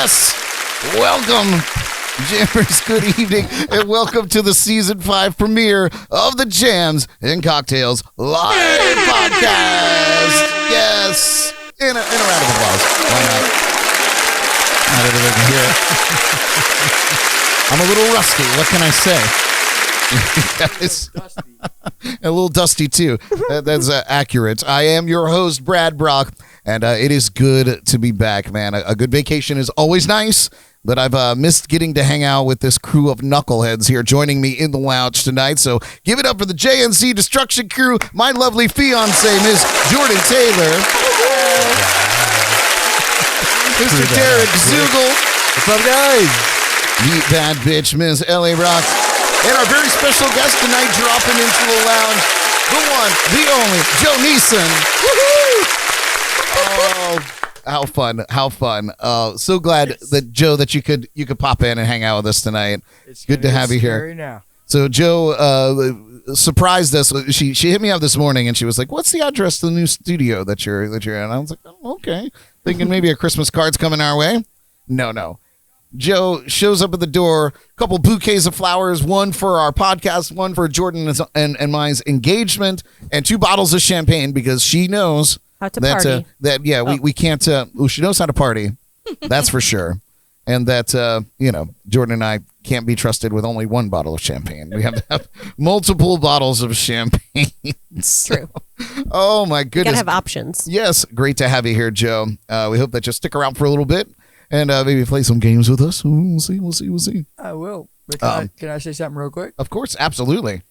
Yes, welcome, Jammers. Good evening, and welcome to the Season 5 premiere of the Jams and Cocktails live podcast. Yes, in a round of applause. Why not? Not everybody can hear it. I'm a little rusty. What can I say? A little dusty too. That's accurate. I am your host, Brad Brock, and it is good to be back, man. A good vacation is always nice, but I've missed getting to hang out with this crew of knuckleheads here joining me in the lounge tonight. So give it up for the JNC Destruction Crew, my lovely fiance, Miss Jordyn Taylor. Mr. Derek Zugel. What's up, guys? Meet that bitch, Ms. L.A. Rock. And our very special guest tonight dropping into the lounge, the one, the only, Jo Neeson. Woohoo! Oh, how fun, how fun. So glad that, Jo, that you could pop in and hang out with us tonight. It's good to have you here. Now. So Jo surprised us. She hit me up this morning and she was like, "What's the address to the new studio that you're in?" And I was like, "Oh, okay." Thinking maybe a Christmas card's coming our way. No. Jo shows up at the door, a couple bouquets of flowers, one for our podcast, one for Jordyn and mine's engagement, and 2 bottles of champagne because she knows how to party. We can't. She knows how to party, that's for sure, and that Jordyn and I can't be trusted with only 1 bottle of champagne. We have to have multiple bottles of champagne. True. Oh my goodness, you gotta have options. Yes, great to have you here, Jo. We hope that you'll stick around for a little bit. And maybe play some games with us. We'll see. I will. But can I say something real quick? Of course, absolutely.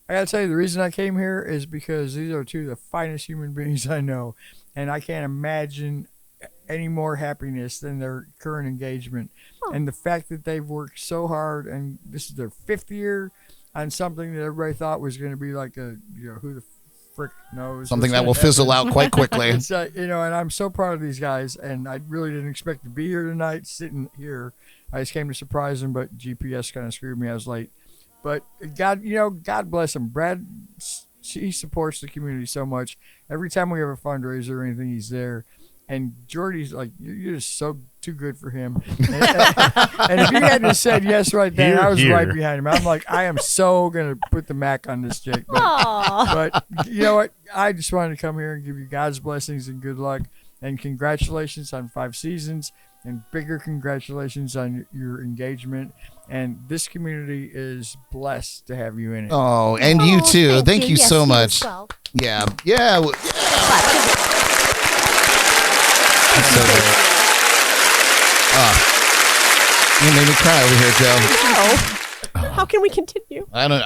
I got to tell you, the reason I came here is because these are 2 of the finest human beings I know. And I can't imagine any more happiness than their current engagement. Oh. And the fact that they've worked so hard, and this is their 5th year on something that everybody thought was going to be like who the frick knows. Something that will fizzle out quite quickly. It's, and I'm so proud of these guys, and I really didn't expect to be here tonight, sitting here. I just came to surprise them, but GPS kind of screwed me. I was late. But God bless him. Brad, he supports the community so much. Every time we have a fundraiser or anything, he's there. And Jordy's like, you're just so too good for him. And if you hadn't have said yes right then, I was right behind him. I'm like, I am so going to put the Mac on this chick. But you know what? I just wanted to come here and give you God's blessings and good luck. And congratulations on 5 seasons. And bigger congratulations on your engagement. And this community is blessed to have you in it. Oh, and you too. Thank you so much. Well. Yeah. So you made me cry over here, Jo. No. How can we continue? I don't.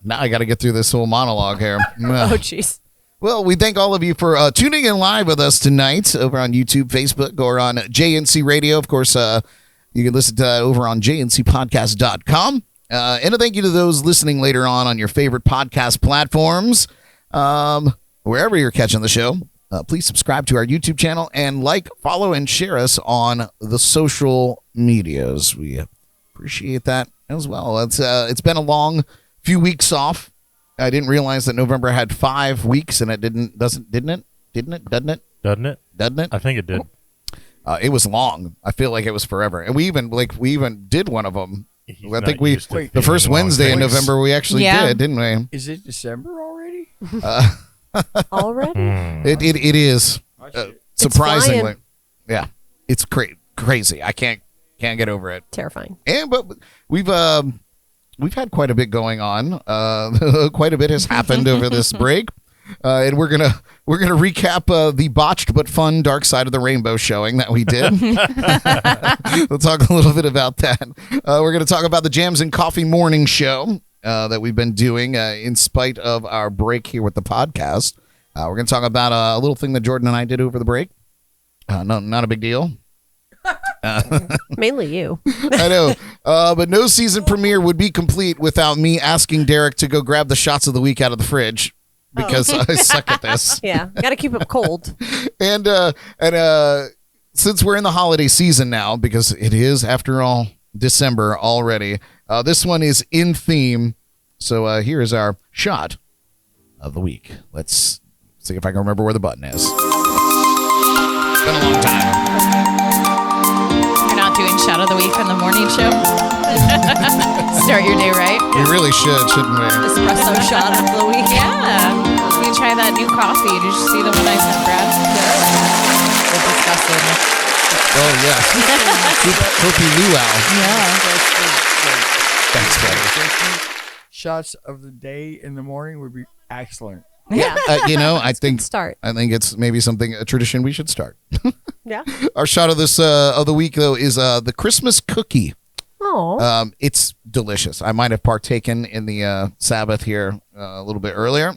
Now I got to get through this whole monologue here. Oh, jeez. Well, we thank all of you for tuning in live with us tonight over on YouTube, Facebook, or on JNC Radio. Of course, you can listen to that over on jncpodcast.com. And a thank you to those listening later on your favorite podcast platforms. Wherever you're catching the show, please subscribe to our YouTube channel and follow, and share us on the social medias. We appreciate that as well. It's been a long few weeks off. I didn't realize that November had 5 weeks, and it didn't it? Doesn't it? I think it did. It was long. I feel like it was forever, and we even did one of them. I think the first Wednesday in November we actually did, didn't we? Is it December already? Already? It is. Surprisingly, yeah, it's crazy. I can't get over it. Terrifying. But we've had quite a bit going on. Quite a bit has happened over this break, and we're gonna recap the botched but fun Dark Side of the Rainbow showing that we did. We'll talk a little bit about that. We're gonna talk about the Jams and Coffee Morning Show that we've been doing in spite of our break here with the podcast. We're gonna talk about a little thing that Jordyn and I did over the break. No, not a big deal. Mainly you. I know, but no season premiere would be complete without me asking Derek to go grab the shots of the week out of the fridge because I suck at this. Yeah, got to keep it cold. And since we're in the holiday season now, because it is, after all, December already, this one is in theme. So here is our shot of the week. Let's see if I can remember where the button is. It's been a long time. You're not doing morning shot of the week on the morning show. Start your day right. We really should, shouldn't we? Espresso shot of the week. Yeah. You try that new coffee. Did you see the one I sent Brad? We're disgusting. Oh, yeah. Kopi Luau. Yeah. That's funny. Shots of the day in the morning would be excellent. Yeah. I think Start. it's maybe a tradition we should start. Yeah. Our shot of this of the week though is the Christmas cookie. Oh. It's delicious. I might have partaken in the Sabbath here a little bit earlier,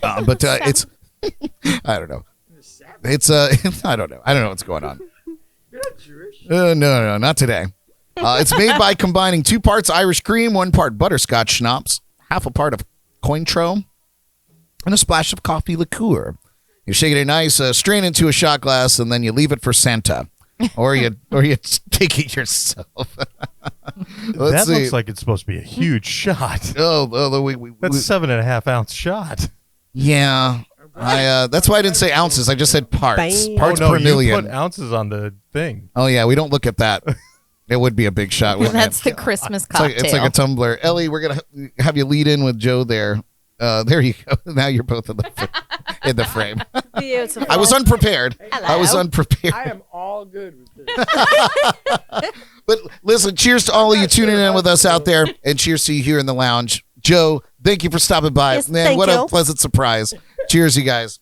but it's I don't know. It's I don't know. I don't know what's going on. You're not Jewish. No, not today. It's made by combining 2 parts Irish cream, 1 part butterscotch schnapps, half a part of Cointreau, and a splash of coffee liqueur. You shake it nice, strain into a shot glass, and then you leave it for Santa, or you take it yourself. That looks like it's supposed to be a huge shot. Oh, That's 7.5 ounce shot. yeah. That's why I didn't say ounces. I just said parts. Bang. Parts Oh, no, per you million. put ounces on the thing. Oh yeah, we don't look at that. It would be a big shot. Wouldn't That's it? the Christmas It's like, cocktail. it's like a tumbler. Ellie, we're gonna have you lead in with Joe there. There you go. Now you're both in the frame. Beautiful. I was unprepared. I was unprepared. I am all good with this. But listen, cheers to all of you tuning in with us out there, and cheers to you here in the lounge. Joe, thank you for stopping by. Yes, Man, thank what you. a pleasant surprise. Cheers, you guys.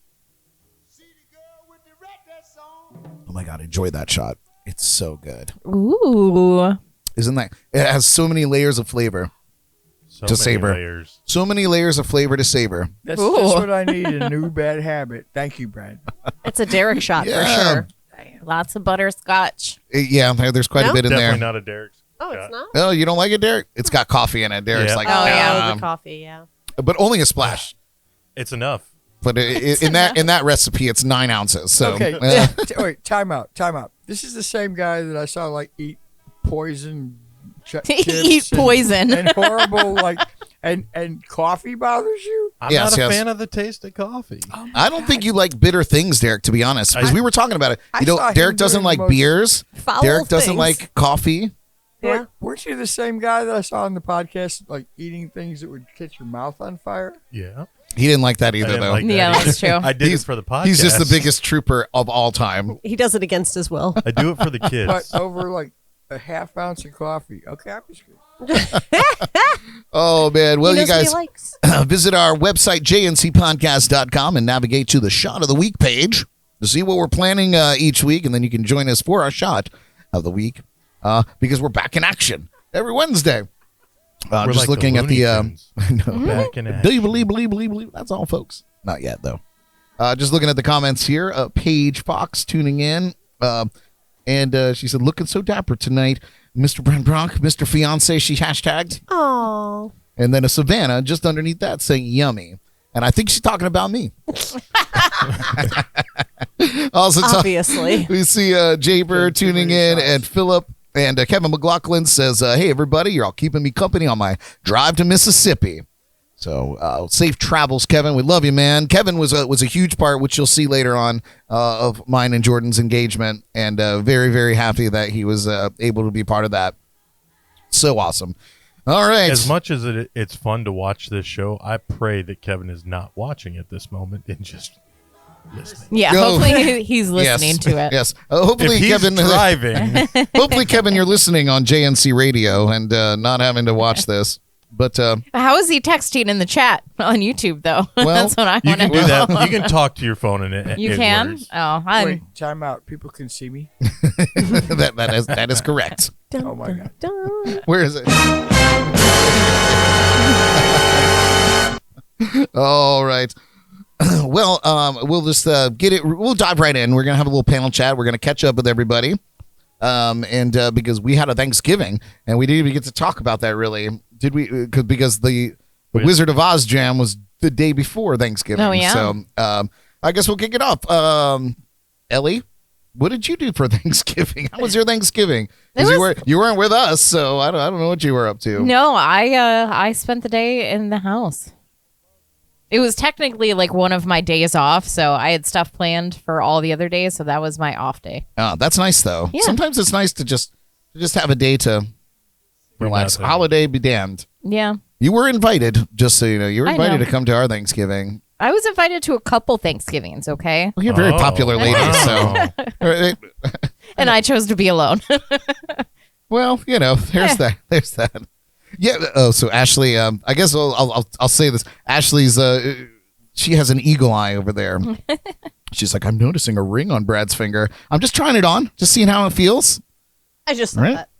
Oh my God, enjoy that shot. It's so good. Ooh. Isn't that? It has so many layers of flavor. So To many savor. layers. So many layers of flavor to savor. That's Ooh. just what I need, a new bad habit. Thank you, Brad. It's a Derek shot Yeah. for sure. Lots of butterscotch. Yeah, there's quite a No? bit in Definitely there. not a Derek's. Oh, shot. it's not? Oh, you don't like it, Derek? It's got coffee in it. Derek's Yeah. like, Oh, yeah, "Nah." with the coffee, yeah. But only a splash. It's enough. But in that recipe, it's 9 ounces. So Okay. Wait, time out. This is the same guy that I saw like eat poison chips Eat poison. and horrible and coffee bothers you? I'm Yes, not a yes. fan of the taste of coffee. I don't think you like bitter things, Derek. To be honest, because we were talking about it. I saw him Derek doesn't doing like the most beers. Foul Derek doesn't things. like coffee. Yeah. Wait, weren't you the same guy that I saw on the podcast, like eating things that would catch your mouth on fire? Yeah. He didn't like that I either, didn't though. like that Yeah, either. that's true. I did He's- it for the podcast. He's just the biggest trooper of all time. He does it against his will. I do it for the kids. But over like a half ounce of coffee. Okay, I'm just kidding. Oh man! Well, he you knows what guys he likes. visit our website jncpodcast.com and navigate to the Shot of the Week page to see what we're planning each week, and then you can join us for our Shot of the Week because we're back in action every Wednesday. We're Just like looking the at the. Looney Tunes. I know. Back in action. Do you believe? That's all, folks. Not yet, though. Just looking at the comments here. Paige Fox tuning in. And she said, looking so dapper tonight. Mr. Brent Brock, Mr. Fiance, she hashtagged. Oh. And then a Savannah just underneath that saying yummy. And I think she's talking about me. Also, Obviously. we see Jay Bird tuning in and Philip. And Kevin McLaughlin says, hey, everybody, you're all keeping me company on my drive to Mississippi. So safe travels, Kevin. We love you, man. Kevin was a huge part, which you'll see later on, of mine and Jordan's engagement. And very, very happy that he was able to be part of that. So awesome. All right. As much as it's fun to watch this show, I pray that Kevin is not watching at this moment and just listening. Yeah, Go. hopefully he's listening Yes. to it. Yes. Hopefully, If he's Kevin. driving, Hopefully, Kevin, you're listening on JNC Radio and not having to watch this. But How is he texting in the chat on YouTube, though? Well, That's what I you want to can do know. that. You can talk to your phone and it You it can? works. Oh, I'm Wait, time out. People can see me. that is correct. Oh my god. Dun. Where is it? All right. Well, we'll just get it. We'll dive right in. We're gonna have a little panel chat. We're gonna catch up with everybody, and because we had a Thanksgiving and we didn't even get to talk about that really, did we? Because the Wizard of Oz jam was the day before Thanksgiving. Oh, yeah. So I guess we'll kick it off. Ellie, what did you do for Thanksgiving? How was your Thanksgiving? 'Cause you weren't with us, so I don't know what you were up to. No, I spent the day in the house. It was technically like one of my days off, so I had stuff planned for all the other days, so that was my off day. That's nice though. Yeah. Sometimes it's nice to just just have a day to relax. nothing. Holiday be damned. Yeah. You were invited, just so you know. You were I invited know. to come to our Thanksgiving. I was invited to a couple Thanksgivings, okay? Well, you're a very popular lady, wow. so. And I chose to be alone. Well, you know, there's that. There's that. Yeah. Oh, so Ashley. I guess I'll say this. Ashley's. She has an eagle eye over there. She's like, I'm noticing a ring on Brad's finger. I'm just trying it on, just seeing how it feels. I just saw Right? that.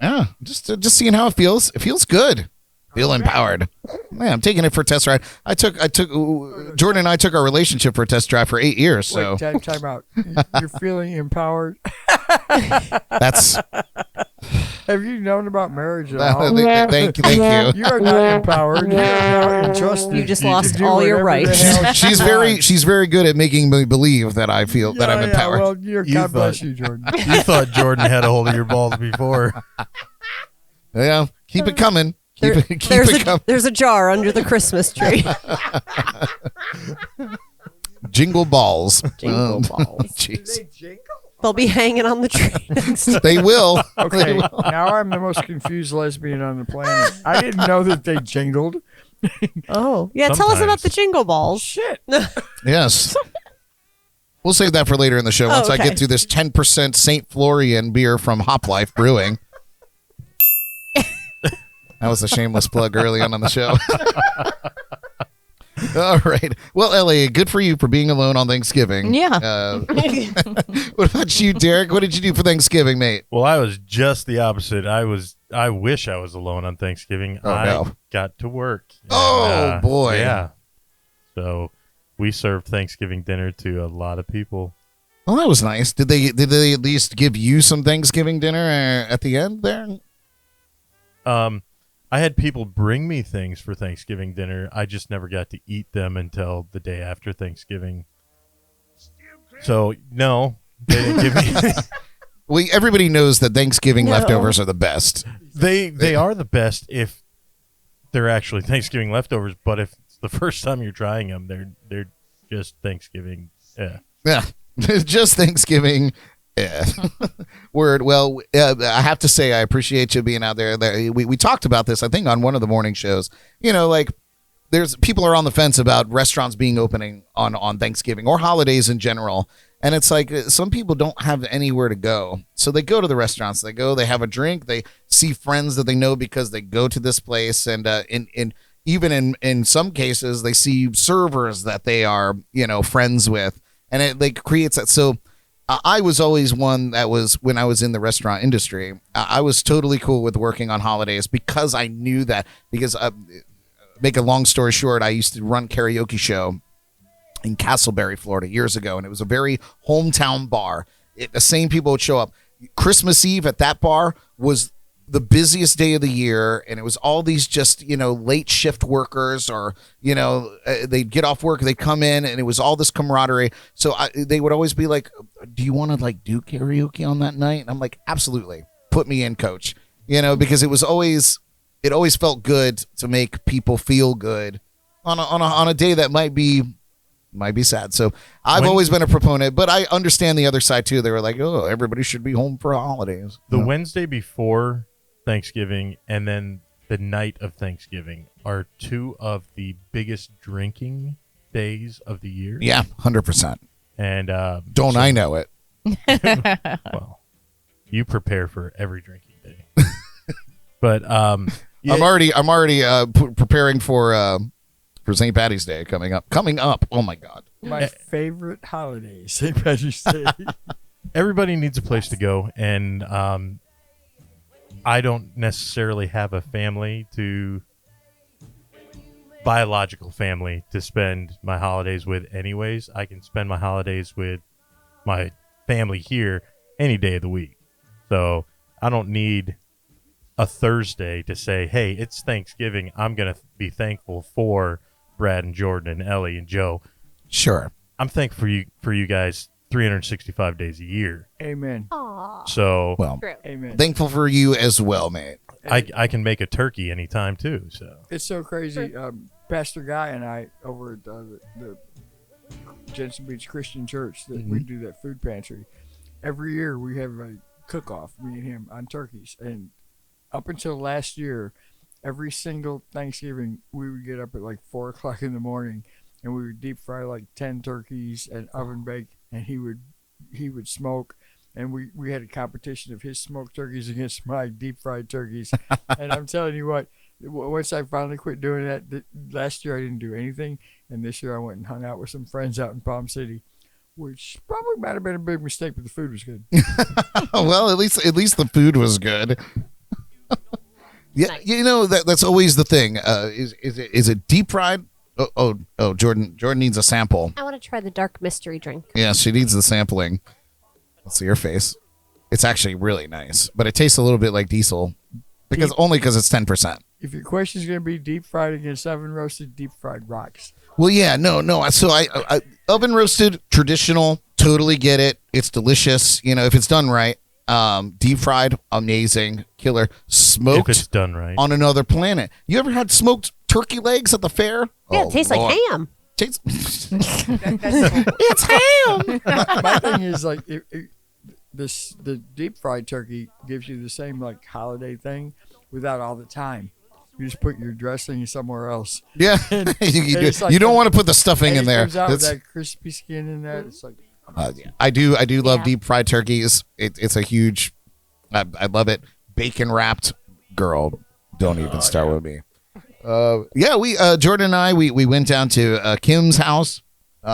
Yeah, just seeing how it feels. It feels good. Feel empowered. Man, I'm taking it for a test ride. Jordan and I took our relationship for a test drive for 8 years. So Wait, time out. You're feeling empowered. that's Have you known about marriage at all? thank you. You are not empowered. You are not entrusted. You just to lost do all your whatever the rights. hell you She's very good at making me believe that I feel that I'm empowered. Well, God bless thought- you, Jordan. You thought Jordan had a hold of your balls before. Yeah, keep it coming. Keep it coming. There's a jar under the Christmas tree. Jingle balls. Jingle balls. Jeez. They'll be hanging on the tree next. They will. Okay, now I'm the most confused lesbian on the planet. I didn't know that they jingled. Oh, yeah. Tell us about Sometimes. the jingle balls. Shit. Yes. We'll save that for later in the show once I okay. get through this 10% St. Florian beer from Hop Life Brewing. That was a shameless plug early on the show. All right. Well, Ellie, good for you for being alone on Thanksgiving. Yeah. What about you, Derek? What did you do for Thanksgiving, mate? Well, I was just the opposite. I wish I was alone on Thanksgiving. Oh, I no. got to work. Oh, boy. Yeah. So we served Thanksgiving dinner to a lot of people. Well, that was nice. Did they at least give you some Thanksgiving dinner at the end there? I had people bring me things for Thanksgiving dinner. I just never got to eat them until the day after Thanksgiving. So no, they didn't give me. Well, everybody knows that Thanksgiving No. leftovers are the best. They are the best if they're actually Thanksgiving leftovers. But if it's the first time you're trying them, they're just Thanksgiving. Yeah. Yeah, just Thanksgiving. Yeah. Word. Well, I have to say I appreciate you being out there. We talked about this, I think, on one of the morning shows. You know, like there's people are on the fence about restaurants being opening on Thanksgiving or holidays in general. And it's like some people don't have anywhere to go. So they go to the restaurants. They go, they have a drink. They see friends that they know because they go to this place. And even in some cases, they see servers that they are, friends with. And it like creates that. So I was always one that was, when I was in the restaurant industry, I was totally cool with working on holidays because I knew that. Because, make a long story short, I used to run karaoke show in Castleberry, Florida years ago, and it was a very hometown bar. The same people would show up. Christmas Eve at that bar was the busiest day of the year, and it was all these just, late shift workers or, they'd get off work, they'd come in, and it was all this camaraderie. So they would always be like, do you want to, do karaoke on that night? And I'm like, absolutely. Put me in, coach. Because it always felt good to make people feel good on a day that might be sad. So I've always been a proponent, but I understand the other side too. They were like, oh, everybody should be home for holidays. The Wednesday before Thanksgiving and then the night of Thanksgiving are two of the biggest drinking days of the year. Yeah, 100%. And Don't I know it? well, you prepare for every drinking day. But yeah, I'm already preparing for St. Patty's Day coming up. Oh my God. My favorite holiday, St. Patrick's Day. everybody needs a place to go, and I don't necessarily have a biological family to spend my holidays with anyways. I can spend my holidays with my family here any day of the week. So I don't need a Thursday to say, hey, it's Thanksgiving. I'm going to be thankful for Brad and Jordyn and Ellie and Joe. Sure. I'm thankful for you guys 365 days a year. Amen. So Well, Amen. thankful for you as well, mate. I can make a turkey anytime too. So It's so crazy. Pastor Guy and I over at the Jensen Beach Christian Church that we do that food pantry. Every year we have a cook-off, me and him, on turkeys. And up until last year, every single Thanksgiving, we would get up at like 4 o'clock in the morning, and we would deep fry like 10 turkeys and oven bake, and he would smoke. And we had a competition of his smoked turkeys against my deep fried turkeys. And I'm telling you what, once I finally quit doing that, last year I didn't do anything. And this year I went and hung out with some friends out in Palm City, which probably might have been a big mistake, but the food was good. Well, at least the food was good. Yeah, Nice. you know that's always the thing. Is it deep fried? Oh, Jordyn needs a sample. I want to try the dark mystery drink. Yeah, she needs the sampling. Let's see her face. It's actually really nice, but it tastes a little bit like diesel because it's 10%. If your question is going to be deep fried against oven roasted, deep fried rocks. Well, yeah, no. So I oven roasted, traditional, totally get it. It's delicious. You know, if it's done right. Deep fried, amazing, killer. Smoked, If it's done right. on another planet. You ever had smoked turkey legs at the fair? Yeah, Oh, it tastes Lord. like ham. It's ham. My thing is like the deep fried turkey gives you the same like holiday thing without all the time. You just put your dressing somewhere else. Yeah, It's like you don't want to put the stuffing And in it there. comes out with It's- that crispy skin in that. It's like yeah. I do love Yeah. deep fried turkeys. It's a huge. I love it. Bacon wrapped, girl. Don't even start with me. Yeah, we Jordyn and I we went down to Kim's house,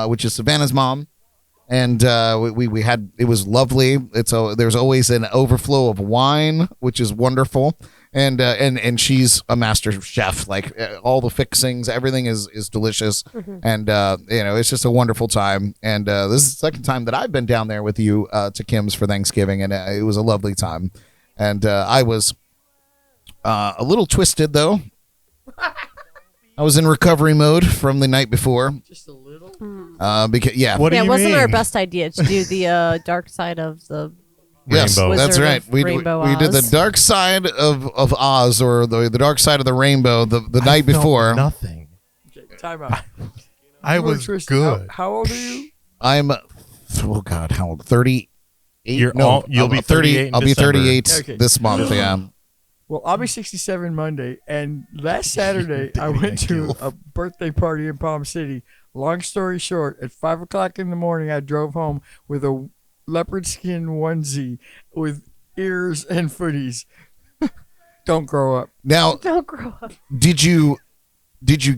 which is Savannah's mom, and we had it was lovely. There's always an overflow of wine, which is wonderful, and she's a master chef. Like all the fixings, everything is delicious, and it's just a wonderful time. And this is the second time that I've been down there with you to Kim's for Thanksgiving, and it was a lovely time. And I was a little twisted though. I was in recovery mode from the night before. just a little. Because What do Yeah, you it wasn't mean? our best idea to do the dark side of the. yes, Rainbow. that's Wizard right. of We Rainbow did the Oz. dark side of Oz, or the dark side of the rainbow, the I night felt before. Nothing. Okay, time out. I You were was Tristan. good. How old are you? I'm, oh God, how old? 38. You'll be 38 in I'll be December. 38 Okay. this month. Yeah. Well, I'll be 67 Monday, and last Saturday I went to a birthday party in Palm City. Long story short, at 5 o'clock in the morning, I drove home with a leopard skin onesie with ears and footies. Don't grow up. Now, Don't grow up. did you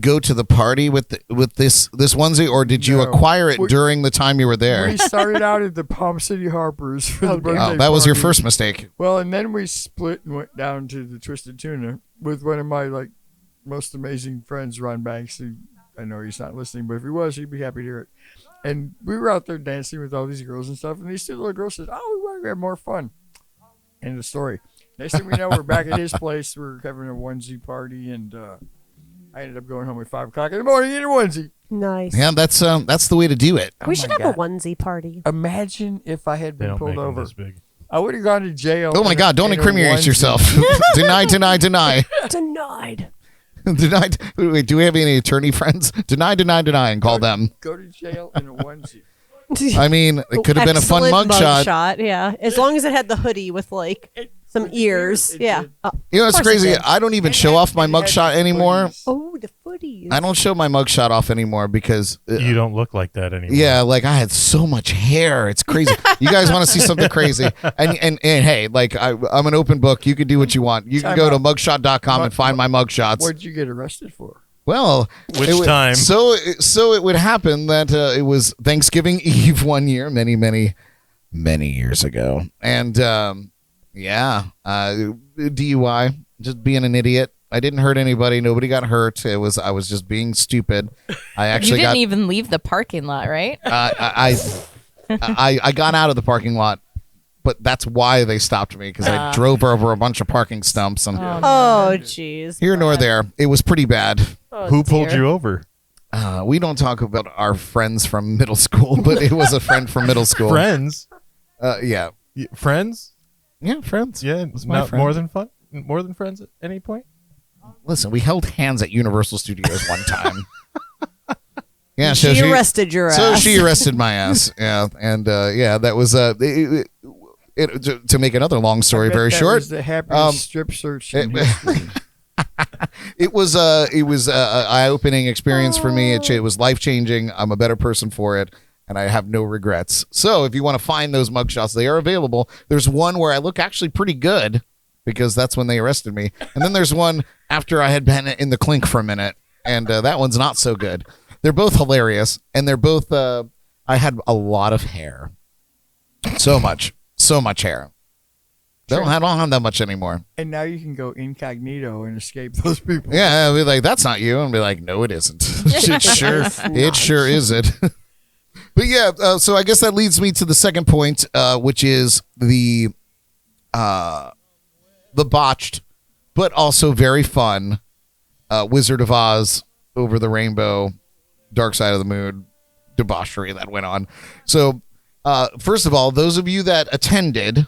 go to the party with this onesie, or did you No. acquire it We- during the time you were there? We started out at the Palm City Harpers for the Oh, dear. birthday Oh, that was your party. first mistake. Well, and then we split and went down to the Twisted Tuna with one of my like most amazing friends, Ron Banks. Who, I know he's not listening, but if he was, he'd be happy to hear it. And we were out there dancing with all these girls and stuff. And these two little girls said, "Oh, we want to have more fun." End of story. Next thing we know, we're back at his place. We're having a onesie party, and I ended up going home at 5 o'clock in the morning in a onesie. Nice. Yeah, that's the way to do it. We Oh should my have a God. onesie party. Imagine if I had They been don't pulled make them over. this big. I would have gone to jail. Oh my in a- God! Don't in a incriminate onesie. yourself. Deny. Denied. Deny. Wait, do we have any attorney friends? Deny, and call them. Go to jail in a onesie. I mean, it could have been a fun Excellent mugshot. Yeah, as long as it had the hoodie with like some with the ears. it Yeah. did. You know, it's Of course it crazy. did. I don't even And show had- off my and had mugshot the anymore. footies. Oh, the footies. I don't show my mugshot off anymore because, You don't look like that anymore. yeah, like I had so much hair. It's crazy. You guys want to see something crazy? And hey, like I'm an open book. You can do what you want. You can Time go to out. mugshot.com and find my mugshots. What'd you get arrested for? Well, Which it would- time? So it would happen that it was Thanksgiving Eve one year, many years ago, and DUI, just being an idiot. I didn't hurt anybody. Nobody got hurt. I was just being stupid. I You actually didn't got even leave the parking lot, right? I got out of the parking lot, but that's why they stopped me because I drove over a bunch of parking stumps and. Oh, jeez. Here nor there, it was pretty bad. Oh, Who pulled dear. you over? We don't talk about our friends from middle school, but it was a friend from middle school. Friends? Yeah. Friends? Yeah, friends. Yeah, was my not friend. more than fun? More than friends at any point? Listen, we held hands at Universal Studios one time. Yeah, so She arrested your So ass. she arrested my ass. Yeah, and that was to make another long story I bet very that short, was the happiest strip search in history. it was a eye-opening experience for me. It was life-changing. I'm a better person for it, and I have no regrets. So if you want to find those mugshots, they are available. There's one where I look actually pretty good because that's when they arrested me, and then there's one after I had been in the clink for a minute, and that one's not so good. They're both hilarious, and they're both. I had a lot of hair, so much hair. I don't have that much anymore. And now you can go incognito and escape those people. Yeah, I'll be like, that's not you. And I'll be like, no, it isn't. it sure isn't. But yeah, so I guess that leads me to the second point, which is the botched, but also very fun Wizard of Oz Over the Rainbow, Dark Side of the Moon debauchery that went on. So first of all, those of you that attended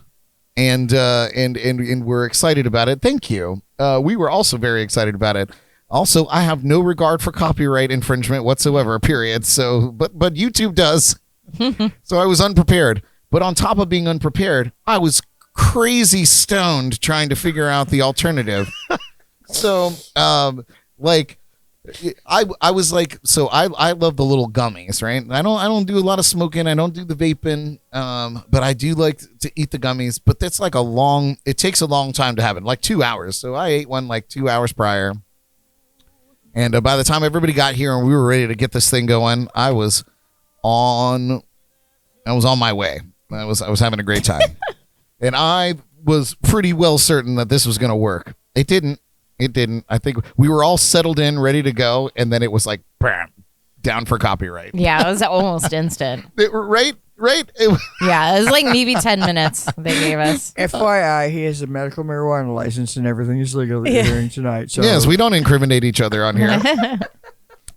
and were excited about it, thank you. We were also very excited about it. Also, I have no regard for copyright infringement whatsoever, period. So, but YouTube does. So I was unprepared. But on top of being unprepared, I was crazy stoned trying to figure out the alternative. So, I was like, so I love the little gummies, right? I don't do a lot of smoking. I don't do the vaping, but I do like to eat the gummies. But that's like it takes a long time to happen, like 2 hours. So I ate one like 2 hours prior. And by the time everybody got here and we were ready to get this thing going, I was on my way. I was having a great time. And I was pretty well certain that this was going to work. It didn't. I think we were all settled in, ready to go, and then it was like, bam, down for copyright. Yeah, it was almost instant. Right? Yeah, it was like maybe 10 minutes they gave us. FYI, he has a medical marijuana license and everything is legal that you're hearing tonight. So Yes, we don't incriminate each other on here.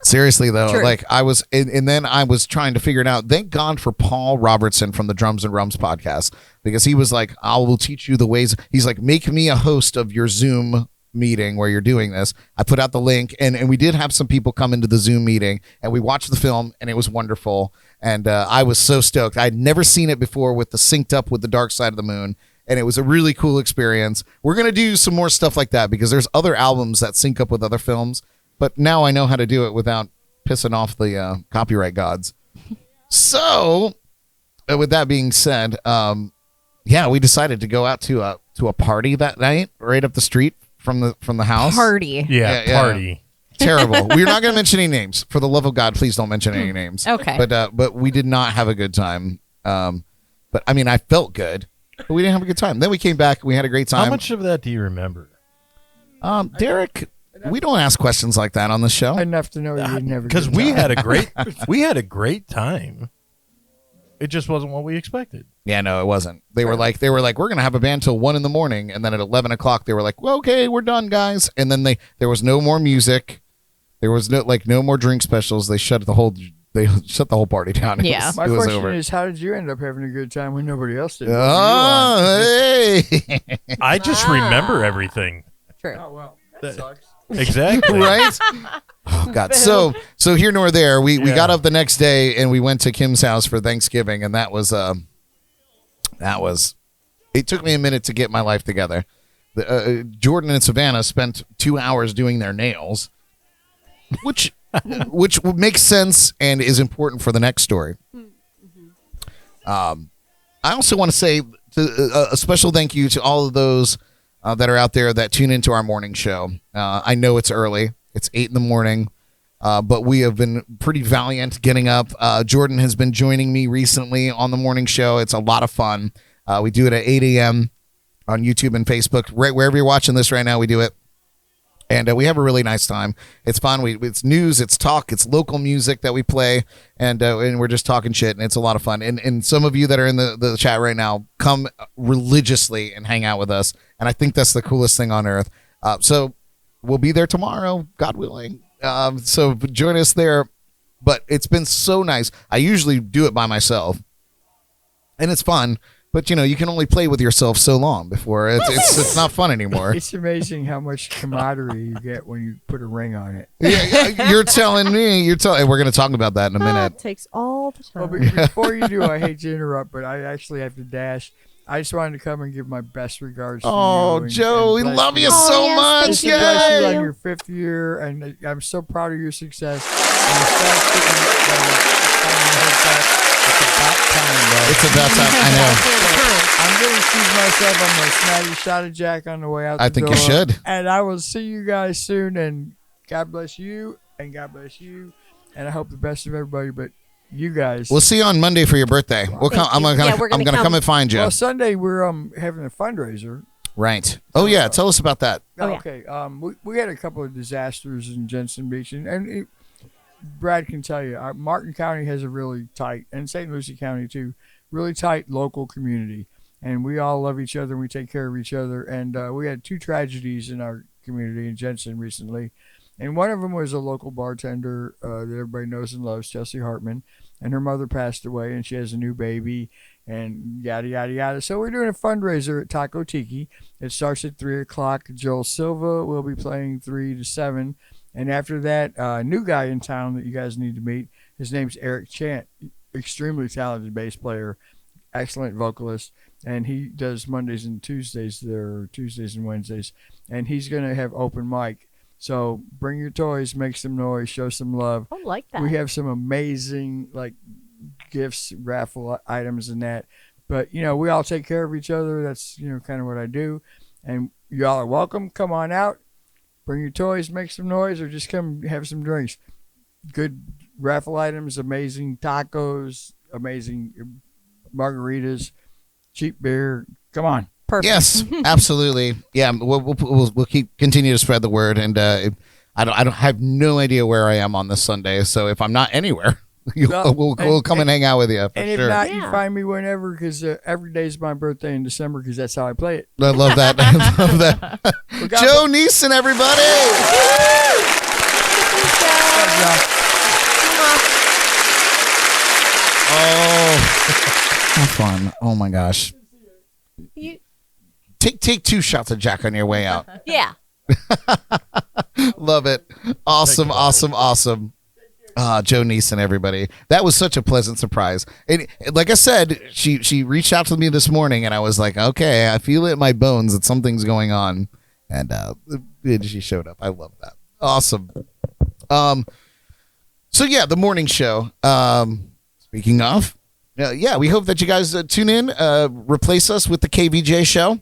Seriously, though, True. like I was, and then I was trying to figure it out. Thank God for Paul Robertson from the Drums and Rums podcast, because he was like, I will teach you the ways. He's like, make me a host of your Zoom meeting where you're doing this. I put out the link, and we did have some people come into the Zoom meeting, and we watched the film, and it was wonderful. And I was so stoked. I'd never seen it before with the synced up with the Dark Side of the Moon, and it was a really cool experience. We're going to do some more stuff like that because there's other albums that sync up with other films, but now I know how to do it without pissing off the copyright gods. So with that being said, we decided to go out to a party that night right up the street from the house. Party. Yeah, party. Terrible. We're not going to mention any names. For the love of God, please don't mention any names. Okay. But we did not have a good time. But I mean, I felt good, but we didn't have a good time. Then we came back. We had a great time. How much of that do you remember? Derek, we don't ask questions like that on the show. enough to know you didn't have a Because good we time. had a great time. It just wasn't what we expected. Yeah, no, it wasn't. They were like, we're gonna have a band till 1 a.m, and then at 11 o'clock they were like, well, okay, we're done, guys. And then there was no more music. There was no more drink specials. They shut the whole party down. Yeah. My it was question over. is, how did you end up having a good time when nobody else did? Oh, hey. I just remember everything. True. Oh, well, that sucks. Exactly. Right? Oh God. So here nor there, we got up the next day and we went to Kim's house for Thanksgiving, and that was it took me a minute to get my life together. Jordan and Savannah spent 2 hours doing their nails, which makes sense and is important for the next story. I also want to say a special thank you to all of those that are out there that tune into our morning show. I know it's early. It's 8 a.m, but we have been pretty valiant getting up. Jordan has been joining me recently on the morning show. It's a lot of fun. We do it at 8 a.m. on YouTube and Facebook. Right wherever you're watching this right now, we do it. And we have a really nice time. It's fun. It's news, it's talk, it's local music that we play, and we're just talking shit, and it's a lot of fun. And some of you that are in the chat right now come religiously and hang out with us, and I think that's the coolest thing on earth. So we'll be there tomorrow, God willing. So join us there. But it's been so nice. I usually do it by myself, and it's fun. But, you can only play with yourself so long before it's not fun anymore. It's amazing how much camaraderie you get when you put a ring on it. Yeah, you're telling me. We're going to talk about that in a minute. It takes all the Well, time. before you do, I hate to interrupt, but I actually have to dash. I just wanted to come and give my best regards. Oh, to you Joe, we bless love you Oh, so yes, much. Just to thank bless you Yay! on your 5th year, and I'm so proud of your success. And the fact that it's about time, bro. It's about time. I know. I'm going to excuse myself. I'm going to snag a shot of Jack on the way out I the think door. you should. And I will see you guys soon. And God bless you. And God bless you. And I hope the best of everybody. But you guys. We'll see you on Monday for your birthday. We'll come. I'm you. gonna, Yeah, we're I'm gonna gonna come come. and find you. Well, Sunday we're having a fundraiser. Right. Oh yeah. Tell us about that. Oh, yeah. Okay. We had a couple of disasters in Jensen Beach, and Brad can tell you, Martin County has a really tight, and St. Lucie County too, really tight local community, and we all love each other and we take care of each other. And we had 2 tragedies in our community in Jensen recently, and one of them was a local bartender that everybody knows and loves, Chelsea Hartman, and her mother passed away, and she has a new baby, and yada yada yada. So we're doing a fundraiser at Taco Tiki. It starts at 3:00. Joel Silva will be playing 3 to 7. And after that, a new guy in town that you guys need to meet. His name's Eric Chant, extremely talented bass player, excellent vocalist, and he does Mondays and Tuesdays there, Tuesdays and Wednesdays, and he's going to have open mic. So bring your toys, make some noise, show some love. I like that. We have some amazing gifts, raffle items, and that. But we all take care of each other. That's kind of what I do. And y'all are welcome. Come on out. Bring your toys, make some noise, or just come have some drinks. Good raffle items, amazing tacos, amazing margaritas, cheap beer. Come on. Perfect. Yes, absolutely. Yeah, we'll continue to spread the word, and I don't have no idea where I am on this Sunday. So if I'm not anywhere, we'll come and hang out with you for And if sure. not, you Yeah. find me whenever, because every day is my birthday in December, because that's how I play it. I love that. I love that. Well, God Jo Neeson, everybody. bless y'all. Oh, how fun! Oh my gosh. You- Take 2 shots of Jack on your way out. yeah. Love it. Awesome, awesome, awesome. Jo Neeson, everybody. That was such a pleasant surprise. And like I said, she reached out to me this morning, and I was like, okay, I feel it in my bones that something's going on. And she showed up. I love that. Awesome. So yeah, the morning show. Speaking of, yeah, we hope that you guys tune in. Replace us with the KVJ show.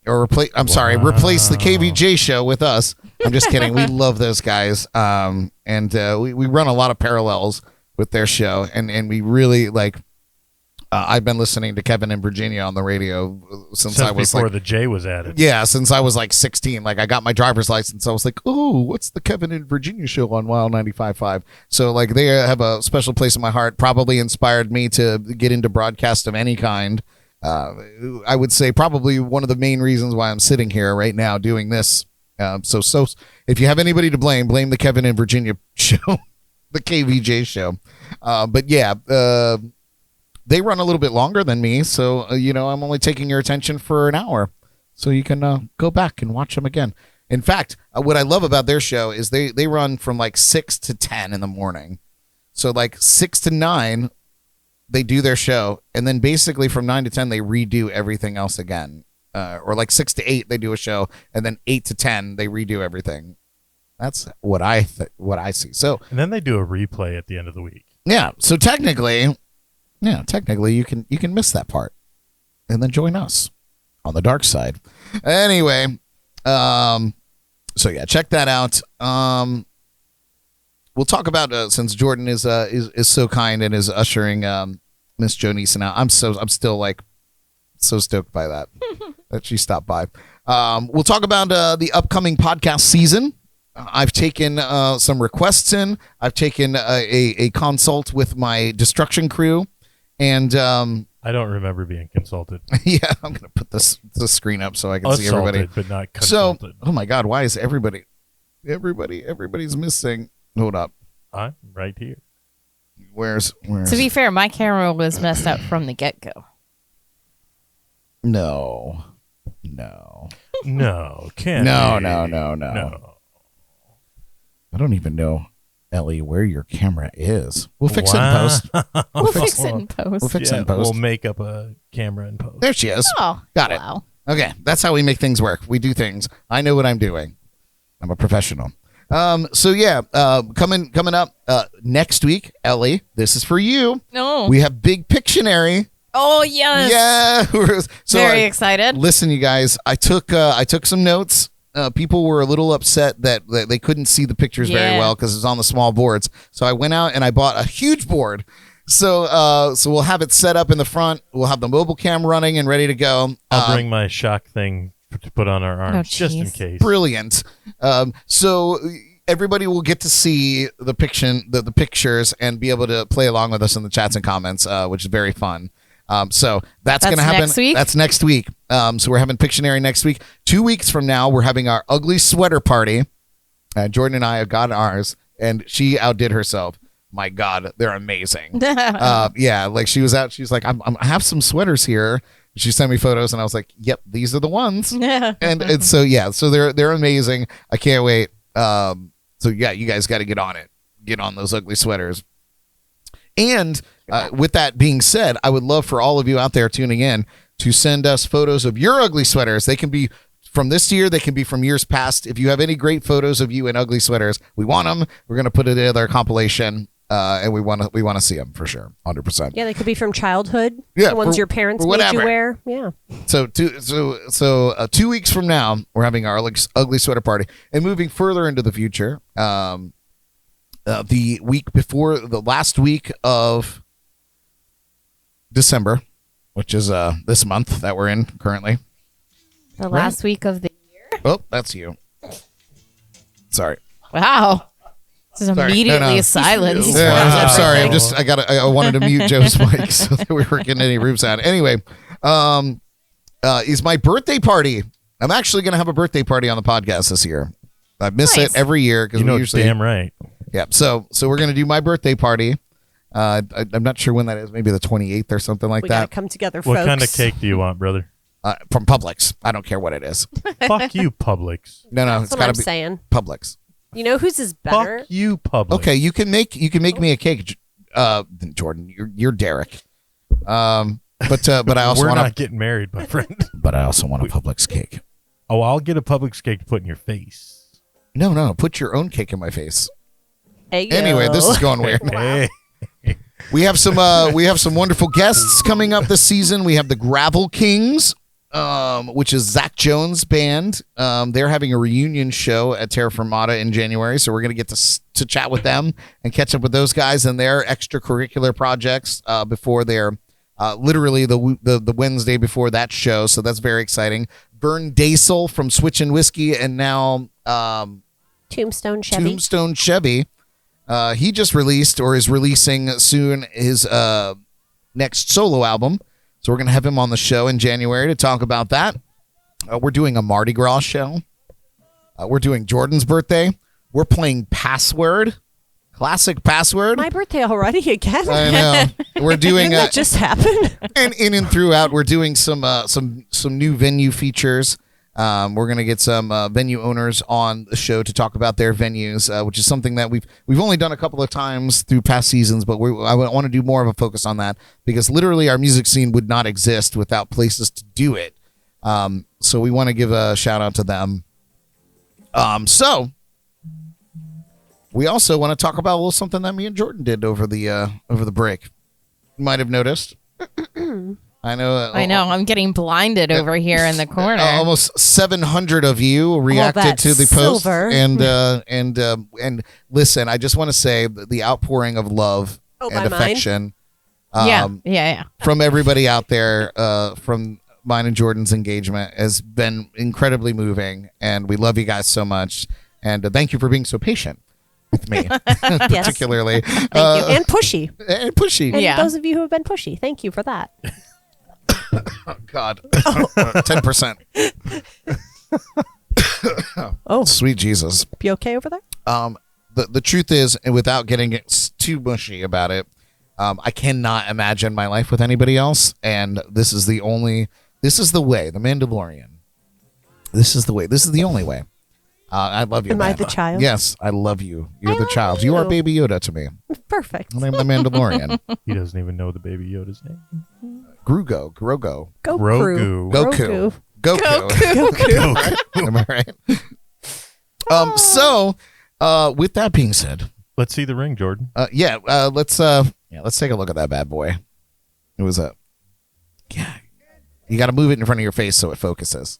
Or replace the KVJ show with us. I'm just kidding. We love those guys. And we run a lot of parallels with their show. And we really I've been listening to Kevin and Virginia on the radio since I was before the J was added. Yeah, since I was 16. I got my driver's license. I was like, oh, what's the Kevin and Virginia show on Wild 95.5? So they have a special place in my heart. Probably inspired me to get into broadcast of any kind. I would say probably one of the main reasons why I'm sitting here right now doing this. So if you have anybody to blame the Kevin and Virginia show, the KVJ show. But yeah, they run a little bit longer than me. So, I'm only taking your attention for an hour. So you can go back and watch them again. In fact, what I love about their show is they run from 6 to 10 in the morning. So 6 to 9, they do their show, and then basically from 9 to 10 they redo everything else again, or 6 to 8 they do a show, and then 8 to 10 they redo everything. That's what I see. So, And then they do a replay at the end of the week. yeah, so technically you can miss that part and then join us on the dark side. Anyway, so yeah, check that out. We'll talk about since Jordyn is so kind and is ushering Miss Jo Neeson out. I'm still so stoked by that that she stopped by. We'll talk about the upcoming podcast season. I've taken some requests in. I've taken a consult with my destruction crew, and I don't remember being consulted. yeah, I'm gonna put the screen up so I can see everybody. Assaulted, but not consulted. So, oh my God, why is everybody's missing? Hold up. I'm right here. Where's To be fair, my camera was messed up from the get-go. no. No, can't No, be. no. No. I don't even know. Ellie, where your camera is. We'll fix it in post. We'll fix it in post. We'll fix it in post. We'll make up a camera in post. There she is. Oh, Got it. wow. Okay, that's how we make things work. We do things. I know what I'm doing. I'm a professional. Coming up next week, Ellie, this is for you. No. We have Big Pictionary. Oh, yes. Yeah. So Very excited. Listen, you guys, I took some notes. People were a little upset that they couldn't see the pictures very well because it's on the small boards. So I went out and I bought a huge board. So we'll have it set up in the front. We'll have the mobile cam running and ready to go. I'll bring my shock thing to put on our arms just in case. Brilliant. So everybody will get to see the pictures and be able to play along with us in the chats and comments, which is very fun. So that's going to happen next week? That's next week. So we're having Pictionary next week. 2 weeks from now, we're having our ugly sweater party. Jordyn and I have got ours, and she outdid herself. My God, they're amazing. Like she was out. She's like, I have some sweaters here. She sent me photos, and I was like, yep, these are the ones. and so they're amazing. I can't wait. You guys got to get on it. Get on those ugly sweaters. And with that being said, I would love for all of you out there tuning in to send us photos of your ugly sweaters. They can be from this year. They can be from years past. If you have any great photos of you in ugly sweaters, we want them. We're going to put it together a compilation, and we want to see them for sure, 100%. Yeah, they could be from childhood. Yeah, the ones your parents made you wear. Yeah. So 2 weeks from now, we're having our ugly sweater party, and moving further into the future. The week before the last week of December, which is this month that we're in currently. The last week of the year? Oh, that's you. Sorry. Wow. This is immediately No. silence. Yeah, I'm sorry. I wanted to mute Joe's mic so that we weren't getting any room sound. Anyway, is my birthday party. I'm actually going to have a birthday party on the podcast this year. I miss it every year because we usually. Damn right. Yeah. So we're going to do my birthday party. I'm not sure when that is. Maybe the 28th or something like We that. gotta come together, What folks. kind of cake do you want, brother? From Publix. I don't care what it is. Fuck you, Publix. No, That's it's what got I'm to be saying. Publix. You know whose is better? Fuck you, Publix. Okay, you can make me a cake, Jordyn. You're Derek. But I also We're want not getting married, my friend. But I also want a Publix cake. Oh, I'll get a Publix cake to put in your face. No, put your own cake in my face. Ayo. Anyway, this is going weird. Hey. We have some wonderful guests coming up this season. We have the Gravel Kings, which is Zach Jones' band. They're having a reunion show at Terra Firmata in January, so we're going to get to chat with them and catch up with those guys and their extracurricular projects before their literally the Wednesday before that show. So that's very exciting. Vern Dasel from Switchin' Whiskey and now Tombstone Chevy. Tombstone Chevy. He just released or is releasing soon his next solo album. So we're going to have him on the show in January to talk about that. We're doing a Mardi Gras show. We're doing Jordyn's birthday. We're playing Password. Classic Password. My birthday already again. I know. We're doing Didn't that just happen? and in and throughout we're doing some new venue features. We're gonna get some venue owners on the show to talk about their venues, which is something that we've only done a couple of times through past seasons, but I want to do more of a focus on that because literally our music scene would not exist without places to do it. So we want to give a shout out to them. So we also want to talk about a little something that me and Jordyn did over the break. You might have noticed. I know. I'm getting blinded over here in the corner. Almost 700 of you reacted to the post, silver. and listen. I just want to say that the outpouring of love Oh, and by mine? affection, Yeah. from everybody out there, from mine and Jordyn's engagement has been incredibly moving, and we love you guys so much. And thank you for being so patient with me, particularly. Thank you. And pushy. And pushy. And Yeah. those of you who have been pushy, thank you for that. Oh, God, 10%. Oh, Sweet Jesus. you okay over there? The truth is, and without getting too mushy about it, I cannot imagine my life with anybody else, and this is the way, The Mandalorian. This is the way. This is the only way. I love you. Am I man. the child? Yes, I love you. You're I the love child. You are you. Baby Yoda to me. Perfect. I'm the Mandalorian. He doesn't even know the baby Yoda's name. Grogu. Go Grogu. Goku. Goku. Goku. Am I right? So, with that being said, Let's see the ring, Jordan. let's take a look at that bad boy. It was yeah. You got to move it in front of your face so it focuses.